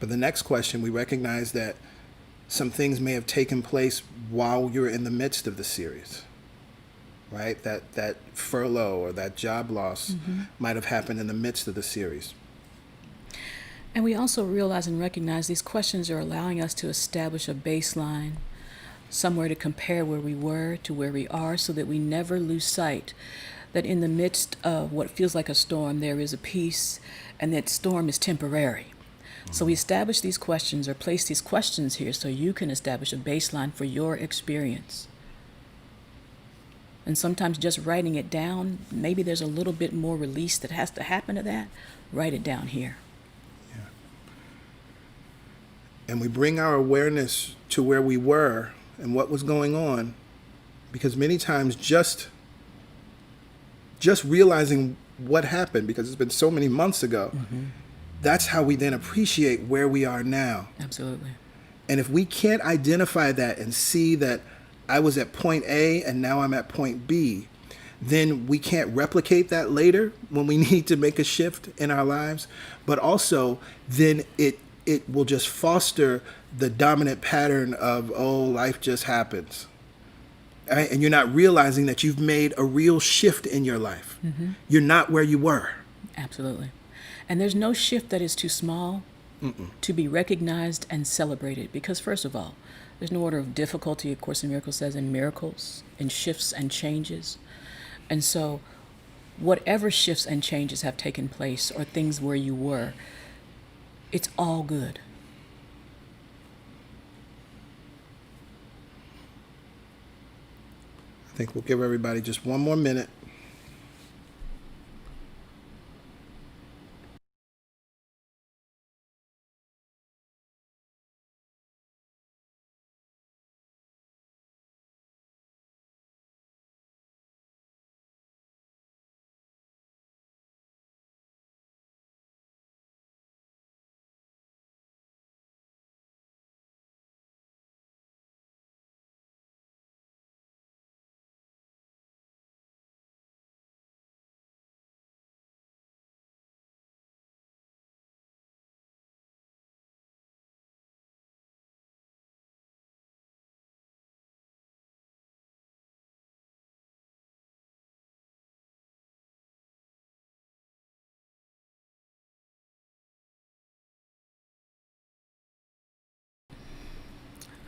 But the next question, we recognize that some things may have taken place while you're in the midst of the series, right? That furlough or that job loss might have happened in the midst of the series. And we also realize and recognize these questions are allowing us to establish a baseline, somewhere to compare where we were to where we are, so that we never lose sight that in the midst of what feels like a storm, there is a peace, and that storm is temporary. So we establish these questions, or place these questions here, so you can establish a baseline for your experience. And sometimes just writing it down, maybe there's a little bit more release that has to happen to that. Write it down here. Yeah. And we bring our awareness to where we were and what was going on, because many times just realizing what happened, because it's been so many months ago, that's how we then appreciate where we are now. Absolutely. And if we can't identify that and see that I was at point A and now I'm at point B, then we can't replicate that later when we need to make a shift in our lives. But also, then it will just foster the dominant pattern of, oh, life just happens. Right? And you're not realizing that you've made a real shift in your life. You're not where you were. Absolutely. And there's no shift that is too small to be recognized and celebrated. Because first of all, there's no order of difficulty, of course, in Miracles says, in miracles, in shifts and changes. And so whatever shifts and changes have taken place, or things where you were, it's all good. I think we'll give everybody just one more minute.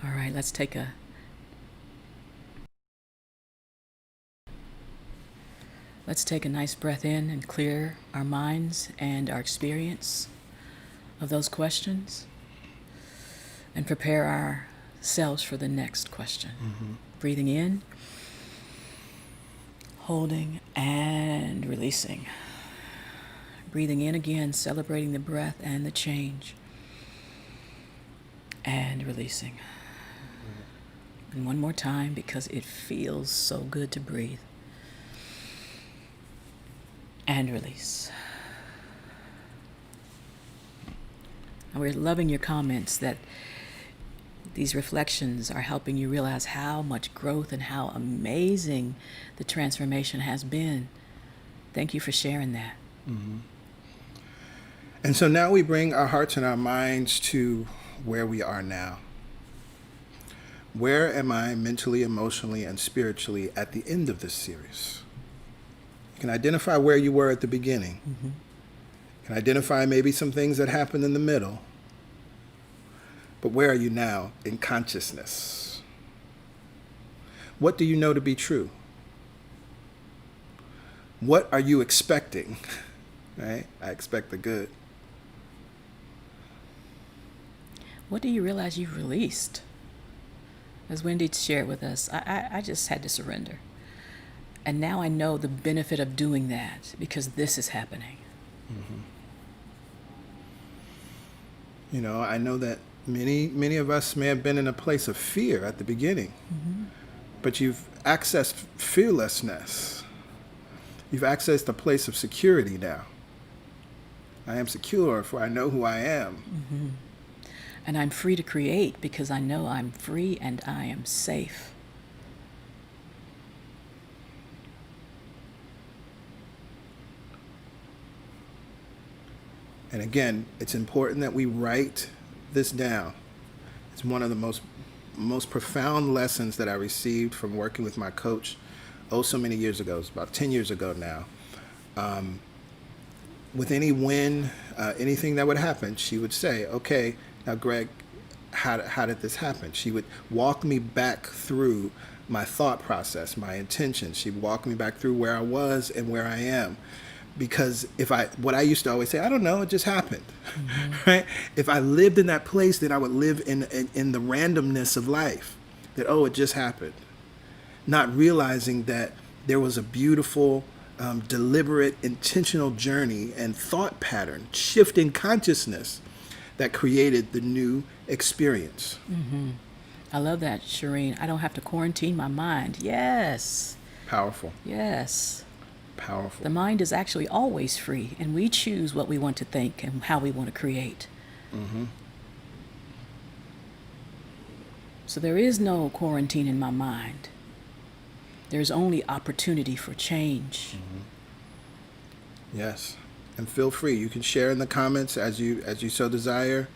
All right, let's take a nice breath in and clear our minds and our experience of those questions and prepare ourselves for the next question. Breathing in, holding, and releasing. Breathing in again, celebrating the breath and the change, and releasing. And one more time, because it feels so good to breathe. And release. And we're loving your comments that these reflections are helping you realize how much growth and how amazing the transformation has been. Thank you for sharing that. And so now we bring our hearts and our minds to where we are now. Where am I mentally, emotionally, and spiritually at the end of this series? You can identify where you were at the beginning. You can identify maybe some things that happened in the middle. But where are you now in consciousness? What do you know to be true? What are you expecting? Right? I expect the good. What do you realize you've released? As Wendy shared with us, I just had to surrender. And now I know the benefit of doing that because this is happening. You know, I know that many of us may have been in a place of fear at the beginning, but you've accessed fearlessness. You've accessed a place of security now. I am secure, for I know who I am. And I'm free to create because I know I'm free and I am safe. And again, it's important that we write this down. It's one of the most profound lessons that I received from working with my coach so many years ago. It's about 10 years ago now. With any win, anything that would happen, she would say, okay, now Greg, how did this happen? She would walk me back through my thought process, my intentions. She'd walk me back through where I was and where I am. Because what I used to always say, I don't know, it just happened, right? If I lived in that place, then I would live in the randomness of life, that, it just happened. Not realizing that there was a beautiful, deliberate, intentional journey and thought pattern, shift in consciousness that created the new experience. I love that, Shireen. I don't have to quarantine my mind. Yes. Powerful. Yes. Powerful. The mind is actually always free, and we choose what we want to think and how we want to create. So there is no quarantine in my mind. There's only opportunity for change. Yes. And feel free. You can share in the comments as you so desire.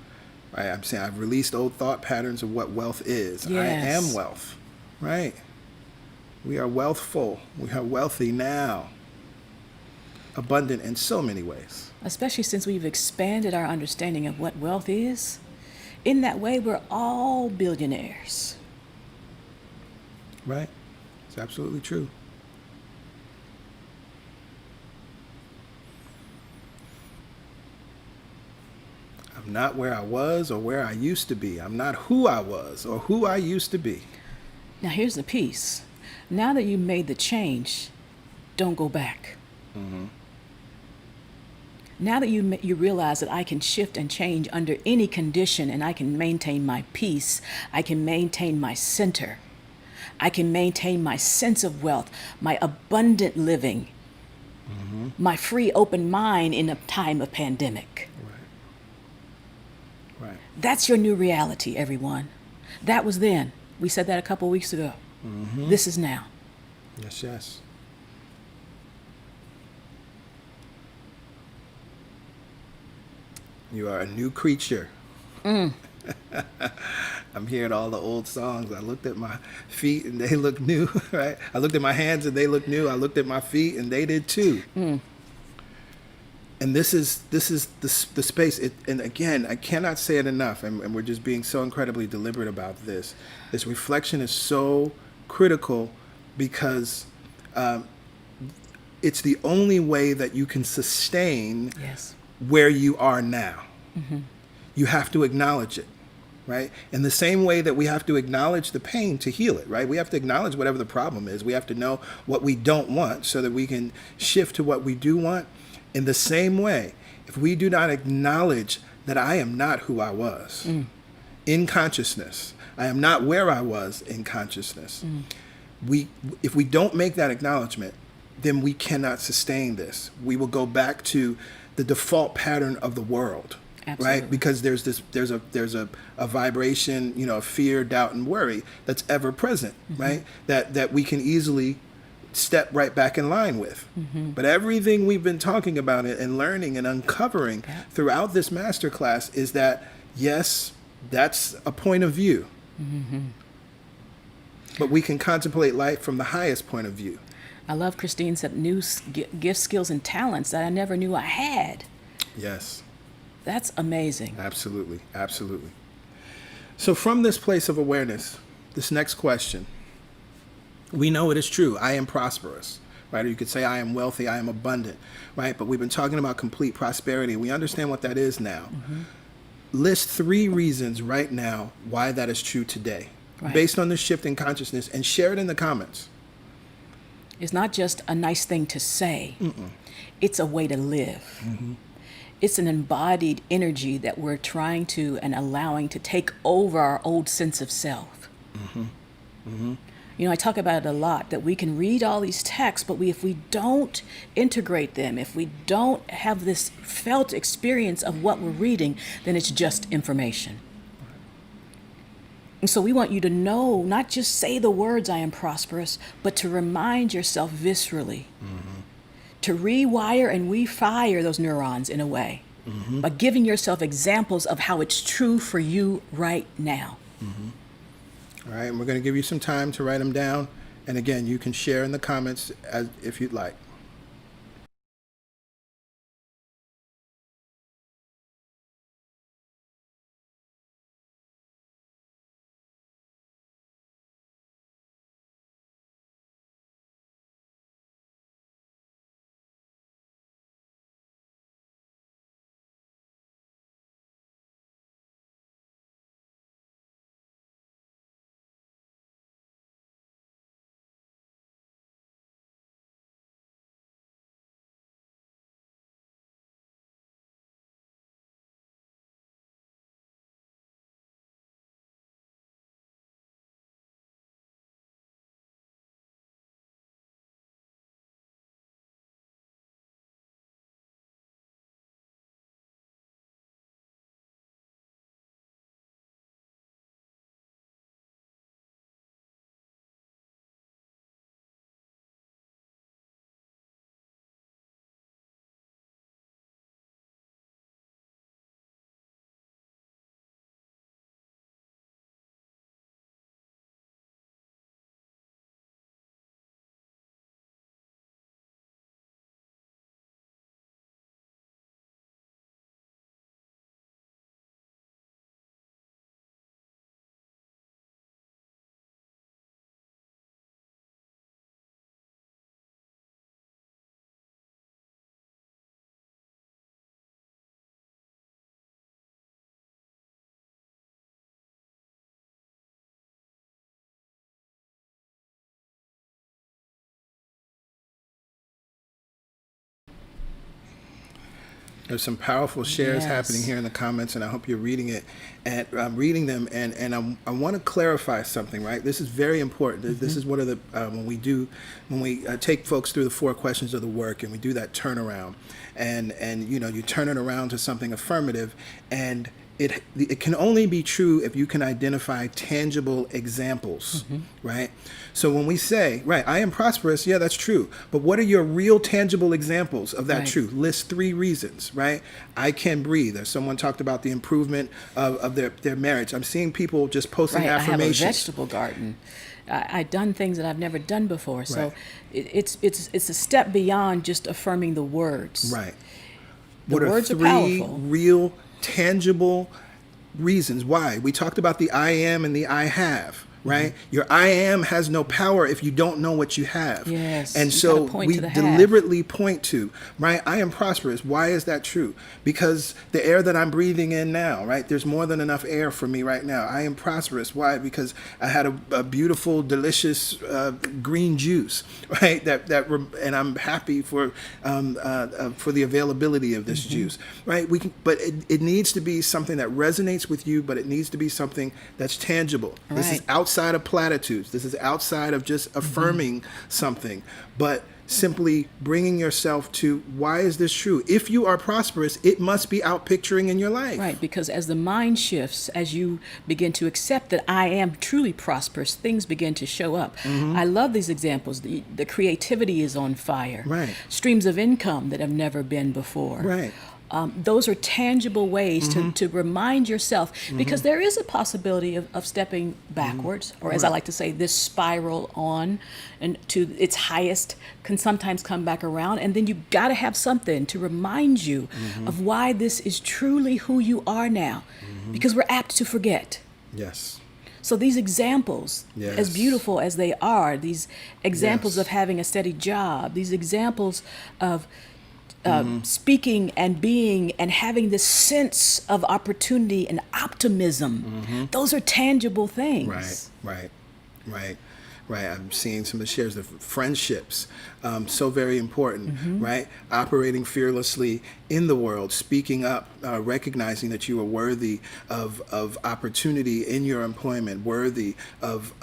Right? I'm saying I've released old thought patterns of what wealth is. Yes. I am wealth. Right? We are wealthful. We are wealthy now. Abundant in so many ways. Especially since we've expanded our understanding of what wealth is. In that way, we're all billionaires. Right? It's absolutely true. I'm not where I was or where I used to be. I'm not who I was or who I used to be. Now here's the piece. Now that you made the change, don't go back. Now that you realize that I can shift and change under any condition and I can maintain my peace, I can maintain my center, I can maintain my sense of wealth, my abundant living, my free open mind in a time of pandemic. Right. That's your new reality, everyone. That was then. We said that a couple weeks ago. This is now. Yes. You are a new creature. I'm hearing all the old songs. I looked at my feet and they look new, right? I looked at my hands and they look new. I looked at my feet and they did too. And this is the space. And again, I cannot say it enough. And we're just being so incredibly deliberate about this. This reflection is so critical because it's the only way that you can sustain Yes. where you are now. You have to acknowledge it, right? In the same way that we have to acknowledge the pain to heal it, right? We have to acknowledge whatever the problem is. We have to know what we don't want so that we can shift to what we do want. In the same way, if we do not acknowledge that I am not who I was in consciousness, I am not where I was in consciousness. If we don't make that acknowledgement, then we cannot sustain this. We will go back to the default pattern of the world. Absolutely. Right? Because there's a vibration, of fear, doubt, and worry that's ever present, right? That we can easily step right back in line with. But everything we've been talking about and learning and uncovering throughout this masterclass is that, yes, that's a point of view. But we can contemplate life from the highest point of view. I love Christine said new gifts, skills, and talents that I never knew I had. Yes. That's amazing. Absolutely. Absolutely. So from this place of awareness, this next question, we know it is true. I am prosperous, right? Or you could say I am wealthy, I am abundant, right? But we've been talking about complete prosperity. We understand what that is now. List 3 reasons right now why that is true today, based on the shift in consciousness, and share it in the comments. It's not just a nice thing to say. It's a way to live. It's an embodied energy that we're trying to and allowing to take over our old sense of self. I talk about it a lot, that we can read all these texts, but if we don't integrate them, if we don't have this felt experience of what we're reading, then it's just information. And so we want you to know, not just say the words, I am prosperous, but to remind yourself viscerally, to rewire and refire those neurons in a way, by giving yourself examples of how it's true for you right now. All right, and we're going to give you some time to write them down. And again, you can share in the comments if you'd like. There's some powerful shares happening here in the comments, and I hope you're reading it. And I'm reading them, and I want to clarify something, right? This is very important. This is one of the when we take folks through the 4 questions of the work, and we do that turnaround, and you turn it around to something affirmative, and it can only be true if you can identify tangible examples, right? So when we say, right, I am prosperous, yeah, that's true. But what are your real tangible examples of that truth? List 3 reasons, right? I can breathe. As someone talked about the improvement of their marriage. I'm seeing people just posting affirmations. I have a vegetable garden. I've done things that I've never done before. So it's a step beyond just affirming the words. Right. What are words are three powerful. real, tangible reasons why? We talked about the I am and the I have, right? Your I am has no power if you don't know what you have. Yes, And you so gotta point we to the have. deliberately point to, right? I am prosperous. Why is that true? Because the air that I'm breathing in now, right? There's more than enough air for me right now. I am prosperous. Why? Because I had a beautiful, delicious green juice, right? And I'm happy for the availability of this juice, right? But it needs to be something that resonates with you, but it needs to be something that's tangible. This is Right. outside of platitudes. This is outside of just affirming something, but simply bringing yourself to, why is this true? If you are prosperous, it must be out picturing in your life. Right, because as the mind shifts, as you begin to accept that I am truly prosperous, things begin to show up. I love these examples. The creativity is on fire. Right. Streams of income that have never been before. Right. Those are tangible ways to remind yourself, because there is a possibility of stepping backwards, or as I like to say, this spiral on and to its highest can sometimes come back around. And then you got to have something to remind you of why this is truly who you are now, because we're apt to forget. Yes. So these examples, as Yes. beautiful as they are, these examples Yes. of having a steady job, these examples of speaking and being and having this sense of opportunity and optimism, those are tangible things. Right. I'm seeing some of the shares of friendships, so very important, right? Operating fearlessly in the world, speaking up, recognizing that you are worthy of opportunity in your employment, worthy of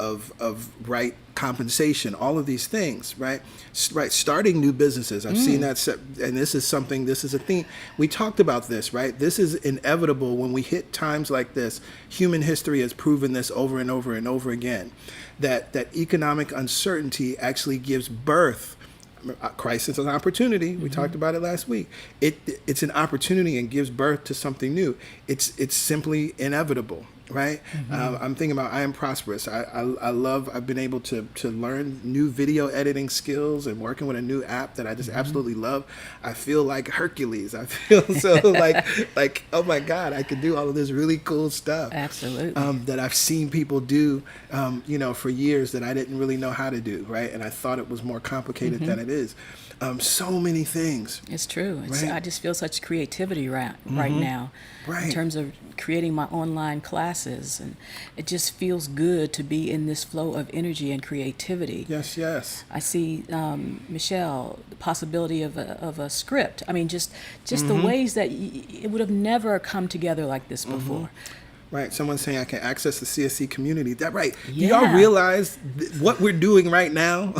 right compensation, all of these things, right? Right, starting new businesses. I've seen that, and this is a theme. We talked about this, right? This is inevitable when we hit times like this. Human history has proven this over and over and over again, that economic uncertainty actually gives birth. A crisis is an opportunity. We talked about it last week. It's an opportunity and gives birth to something new. It's simply inevitable, right? I'm thinking about I am prosperous. I've been able to learn new video editing skills and working with a new app that I just absolutely love. I feel like Hercules. I feel so like oh my God, I can do all of this really cool stuff. Absolutely. That I've seen people do, for years that I didn't really know how to do, right? And I thought it was more complicated than it is. So many things. It's true. Right. I just feel such creativity right now Right. in terms of creating my online classes. And it just feels good to be in this flow of energy and creativity. Yes. I see, Michelle, the possibility of a script. I mean, just the ways that it would have never come together like this before. Right. Someone's saying I can access the CSC community. That right. Do Yeah. y'all realize what we're doing right now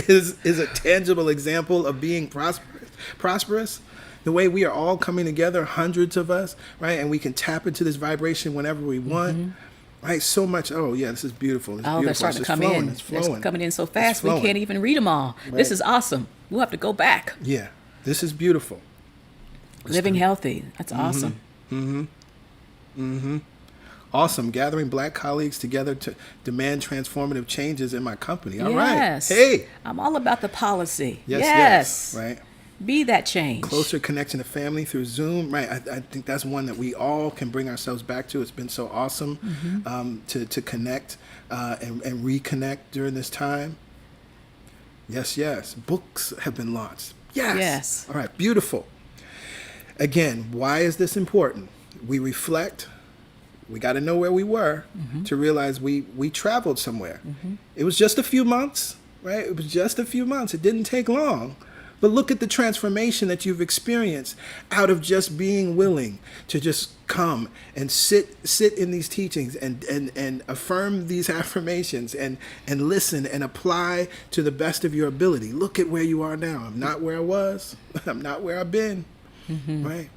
is a tangible example of being prosperous? The way we are all coming together, hundreds of us, right? And we can tap into this vibration whenever we want. Right, so much. Oh yeah, this is beautiful. It's Oh, beautiful. they're starting to It's come flowing. in. It's flowing. They're coming in so fast we flowing. can't even read them all. This Right. is awesome. We'll have to go back. Yeah, this is beautiful. Living healthy. That's awesome. Awesome. Gathering Black colleagues together to demand transformative changes in my company. All right. Yes. Hey. I'm all about the policy. Yes. Right. Be that change. Closer connection to family through Zoom. Right. I think that's one that we all can bring ourselves back to. It's been so awesome to connect and reconnect during this time. Yes. Books have been launched. Yes. All right. Beautiful. Again, why is this important? We reflect. We got to know where we were to realize we traveled somewhere. It was just a few months, right? It was just a few months. It didn't take long. But look at the transformation that you've experienced out of just being willing to just come and sit in these teachings and affirm these affirmations and listen and apply to the best of your ability. Look at where you are now. I'm not where I was. I'm not where I've been, right?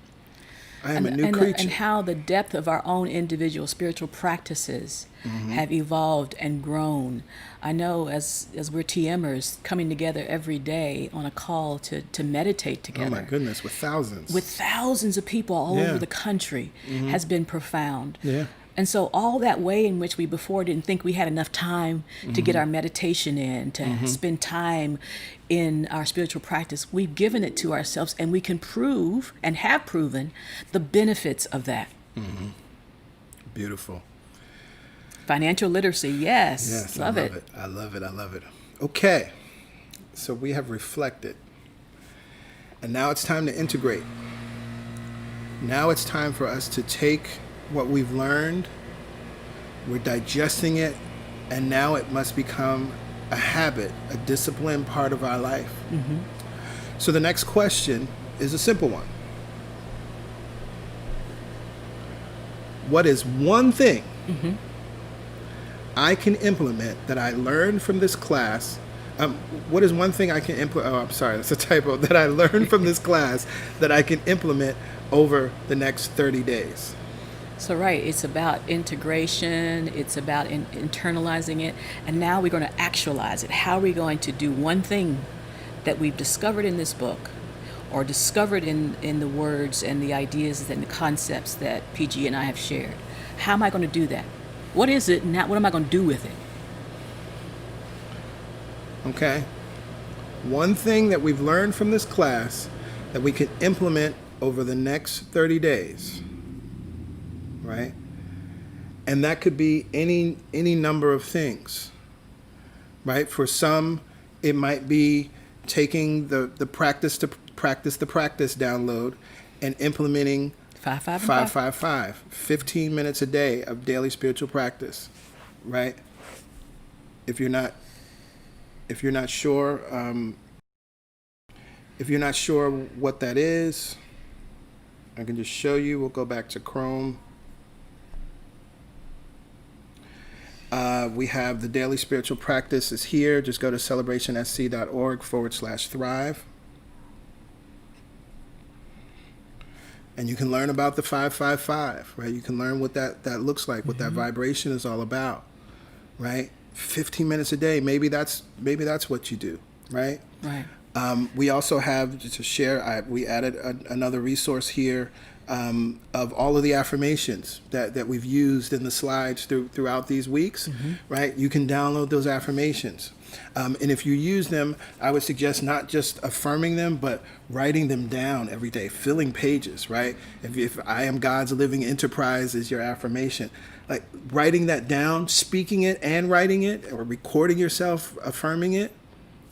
I am a new creature. And how the depth of our own individual spiritual practices have evolved and grown. I know as we're TMers coming together every day on a call to meditate together. Oh my goodness, with thousands. With thousands of people all Yeah. over the country has been profound. Yeah. And so all that way in which we before didn't think we had enough time to get our meditation in, to spend time in our spiritual practice, we've given it to ourselves, and we can prove and have proven the benefits of that. Beautiful. Financial literacy, yes. Yes, love I it. love it. I love it. I love it. Okay. So we have reflected. And now it's time to integrate. Now it's time for us to take what we've learned, we're digesting it, and now it must become a habit, a disciplined part of our life. So the next question is a simple one. What is one thing I can implement that I learned from this class? What is one thing I can implement? Oh, I'm sorry, that's a typo. That I learned from this class that I can implement over the next 30 days. So right, it's about integration, it's about internalizing it, and now we're going to actualize it. How are we going to do one thing that we've discovered in this book, or discovered in the words and the ideas and the concepts that PG and I have shared? How am I going to do that? What is it, and what am I going to do with it? Okay? One thing that we've learned from this class that we can implement over the next 30 days. Right? And that could be any number of things. Right? For some, it might be taking the practice to practice the practice download and implementing 555, 15 minutes a day of daily spiritual practice. Right? If you're not sure what that is, I can just show you. We'll go back to Chrome. We have the daily spiritual practice is here. Just go to celebrationsc.org/thrive. And you can learn about the 555, right? You can learn what that looks like, what that vibration is all about, right? 15 minutes a day. Maybe that's what you do, right? Right. We also have, just to share, we added another resource here of all of the affirmations that we've used in the slides throughout these weeks, right? You can download those affirmations. And if you use them, I would suggest not just affirming them, but writing them down every day, filling pages, right? If I am God's living enterprise is your affirmation, like writing that down, speaking it and writing it, or recording yourself affirming it,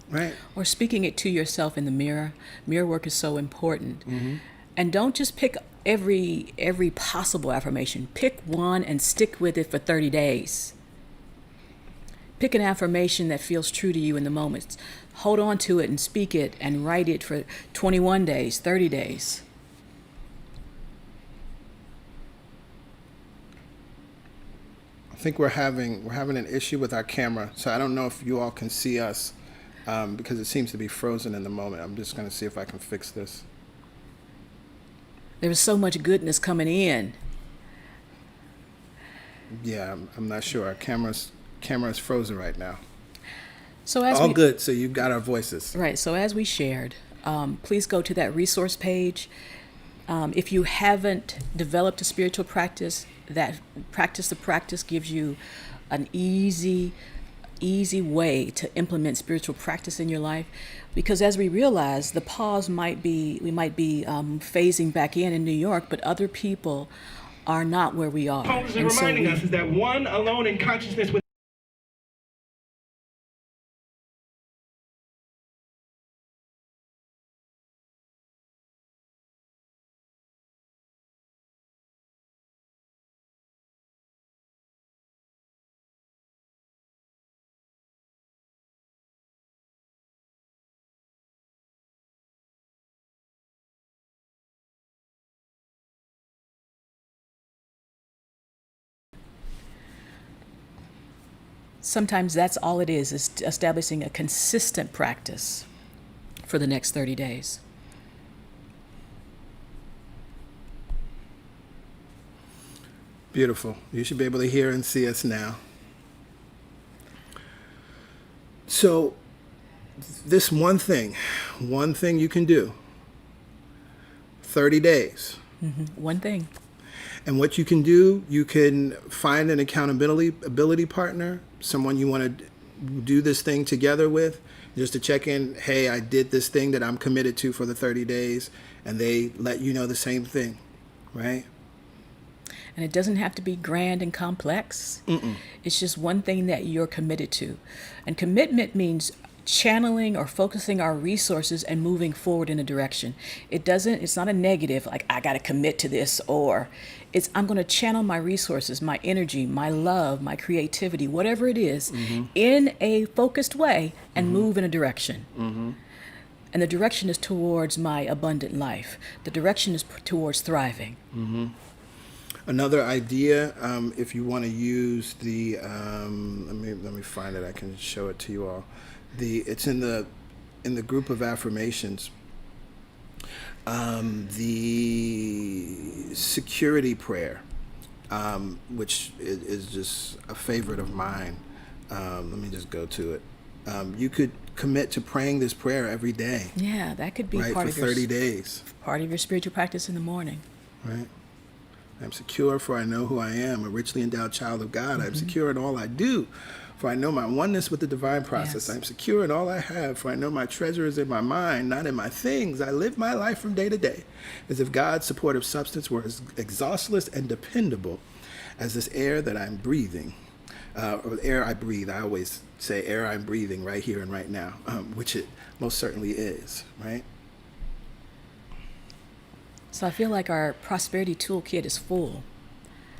right? Or speaking it to yourself in the mirror. Mirror work is so important. And don't just pick every possible affirmation. Pick one and stick with it for 30 days. Pick an affirmation that feels true to you in the moment. Hold on to it and speak it and write it for 21 days, 30 days. I think we're having an issue with our camera, so I don't know if you all can see us because it seems to be frozen in the moment. I'm just going to see if I can fix this. There was so much goodness coming in. Yeah, I'm not sure. Our camera's frozen right now. So as All we, good. So you've got our voices. Right. So as we shared, please go to that resource page. If you haven't developed a spiritual practice, that practice the practice gives you an easy way to implement spiritual practice in your life. Because as we realize, the pause we might be phasing back in New York, but other people are not where we are. Paul is reminding us is that one alone in consciousness with sometimes that's all it is establishing a consistent practice for the next 30 days. Beautiful. You should be able to hear and see us now. So this one thing you can do, 30 days. One thing. And what you can do, you can find an accountability partner, someone you want to do this thing together with, just to check in. Hey, I did this thing that I'm committed to for the 30 days, and they let you know the same thing, right? And it doesn't have to be grand and complex. It's just one thing that you're committed to. And commitment means channeling or focusing our resources and moving forward in a direction. It's not a negative, like I got to commit to this, or I'm going to channel my resources, my energy, my love, my creativity, whatever it is, in a focused way and move in a direction. And the direction is towards my abundant life. The direction is towards thriving. Another idea, if you want to use the, let me find it. I can show it to you all. It's in the group of affirmations. The security prayer, which is just a favorite of mine. Let me just go to it. You could commit to praying this prayer every day. Yeah, that could be right, part for of your 30 days. Part of your spiritual practice in the morning. Right. I'm secure, for I know who I am, a richly endowed child of God. I'm secure in all I do, for I know my oneness with the divine process. Yes. I'm secure in all I have, for I know my treasure is in my mind, not in my things. I live my life from day to day, as if God's supportive substance were as exhaustless and dependable as this air that I'm breathing, or the air I breathe. I always say air I'm breathing right here and right now, which it most certainly is, right? So I feel like our prosperity toolkit is full.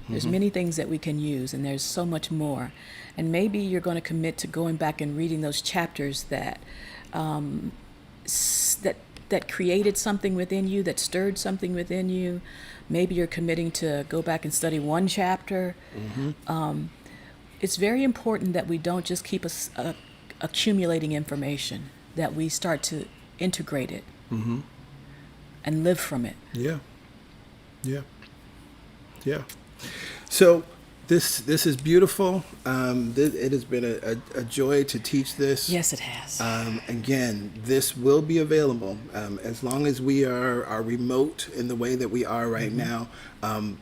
There's many things that we can use, and there's so much more. And maybe you're going to commit to going back and reading those chapters that that created something within you, that stirred something within you. Maybe you're committing to go back and study one chapter. It's very important that we don't just keep accumulating information, that we start to integrate it and live from it. Yeah. So this is beautiful. It has been a joy to teach this. Yes, it has. Again, this will be available as long as we are remote in the way that we are right now.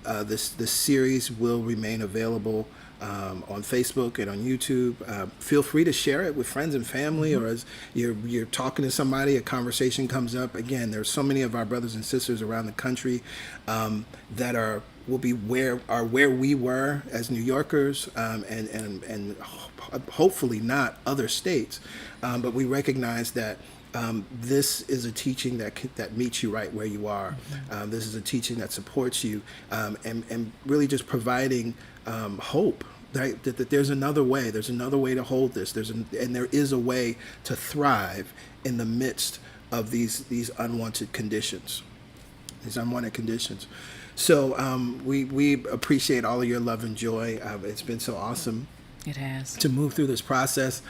This series will remain available on Facebook and on YouTube. Feel free to share it with friends and family, or as you're talking to somebody, a conversation comes up. Again, there's so many of our brothers and sisters around the country that will be where we were as New Yorkers, and hopefully not other states, but we recognize that this is a teaching that meets you right where you are. This is a teaching that supports you, and really just providing hope, right? That there's another way. There's another way to hold this. And there is a way to thrive in the midst of these unwanted conditions. These unwanted conditions. So we appreciate all of your love and joy. It's been so awesome. It has. To move through this process.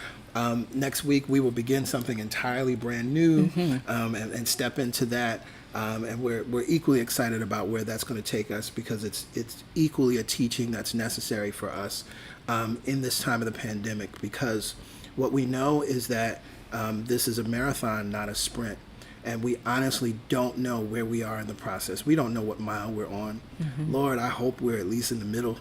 Next week we will begin something entirely brand new, and step into that. And we're equally excited about where that's going to take us, because it's equally a teaching that's necessary for us in this time of the pandemic. Because what we know is that this is a marathon, not a sprint. And we honestly don't know where we are in the process. We don't know what mile we're on. Lord, I hope we're at least in the middle,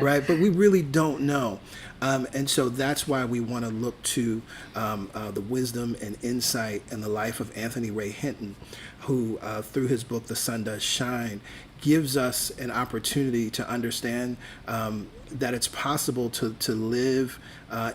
right? But we really don't know. And so that's why we want to look to the wisdom and insight and the life of Anthony Ray Hinton, who through his book, The Sun Does Shine, gives us an opportunity to understand that it's possible to live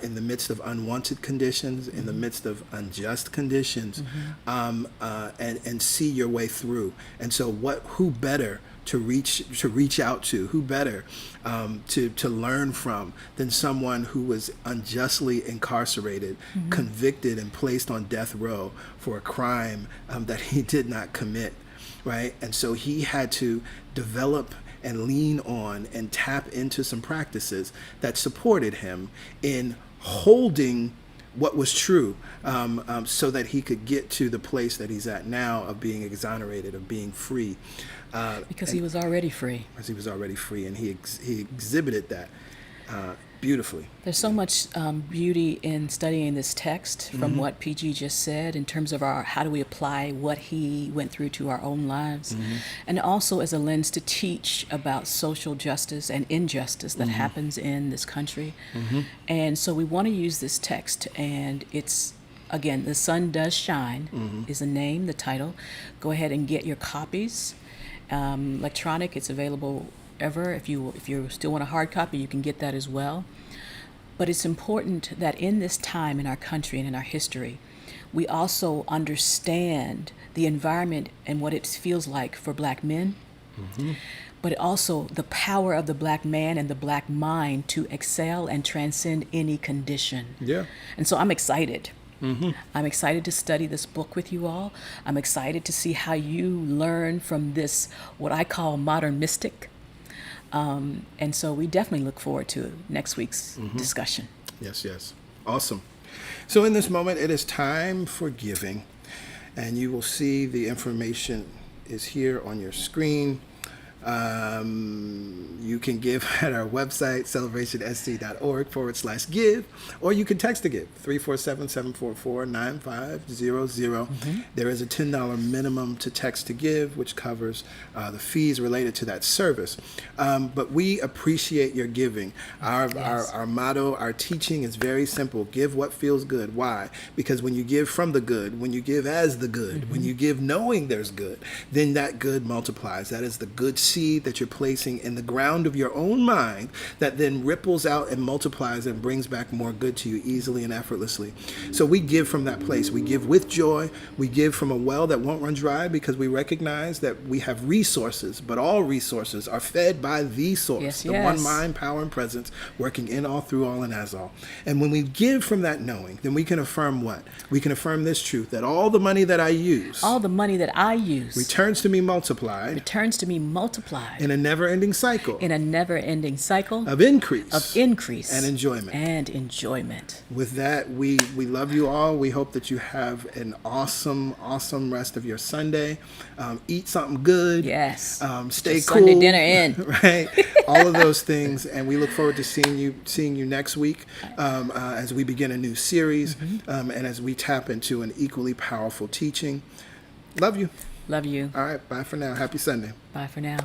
in the midst of unwanted conditions, in the midst of unjust conditions, and see your way through. And so who better to reach out to, who better to learn from than someone who was unjustly incarcerated, convicted, and placed on death row for a crime that he did not commit, right? And so he had to develop and lean on and tap into some practices that supported him in holding what was true, so that he could get to the place that he's at now of being exonerated, of being free. Because he was already free. Because he was already free, and he exhibited that beautifully. There's so much beauty in studying this text from what PG just said in terms of how do we apply what he went through to our own lives, and also as a lens to teach about social justice and injustice that happens in this country. And so we want to use this text, and it's, again, The Sun Does Shine is the name, the title. Go ahead and get your copies. Electronic, it's available ever. If you still want a hard copy, you can get that as well. But it's important that in this time in our country and in our history, we also understand the environment and what it feels like for Black men, but also the power of the Black man and the Black mind to excel and transcend any condition. Yeah. And so I'm excited. I'm excited to study this book with you all. I'm excited to see how you learn from this, what I call modern mystic. And so we definitely look forward to next week's discussion. Yes, yes. Awesome. So in this moment, it is time for giving. And you will see the information is here on your screen. You can give at our website, celebrationsc.org/give, or you can text to give, 347-744-9500. There is a $10 minimum to text to give, which covers the fees related to that service. But we appreciate your giving. Our motto, our teaching is very simple. Give what feels good. Why? Because when you give from the good, when you give as the good, when you give knowing there's good, then that good multiplies. That is the good seed that you're placing in the ground of your own mind that then ripples out and multiplies and brings back more good to you easily and effortlessly. So we give from that place. We give with joy. We give from a well that won't run dry because we recognize that we have resources, but all resources are fed by the source, the one mind, power, and presence working in all, through all, and as all. And when we give from that knowing, then we can affirm what? We can affirm this truth, that all the money that I use, returns to me multiplied in a never-ending cycle of increase and enjoyment. With that, we love you all. We hope that you have an awesome rest of your Sunday. Eat something good. Yes. Stay Just cool. Sunday dinner in. Right. All of those things. And we look forward to seeing you next week as we begin a new series and as we tap into an equally powerful teaching. Love you. Love you. All right. Bye for now. Happy Sunday. Bye for now.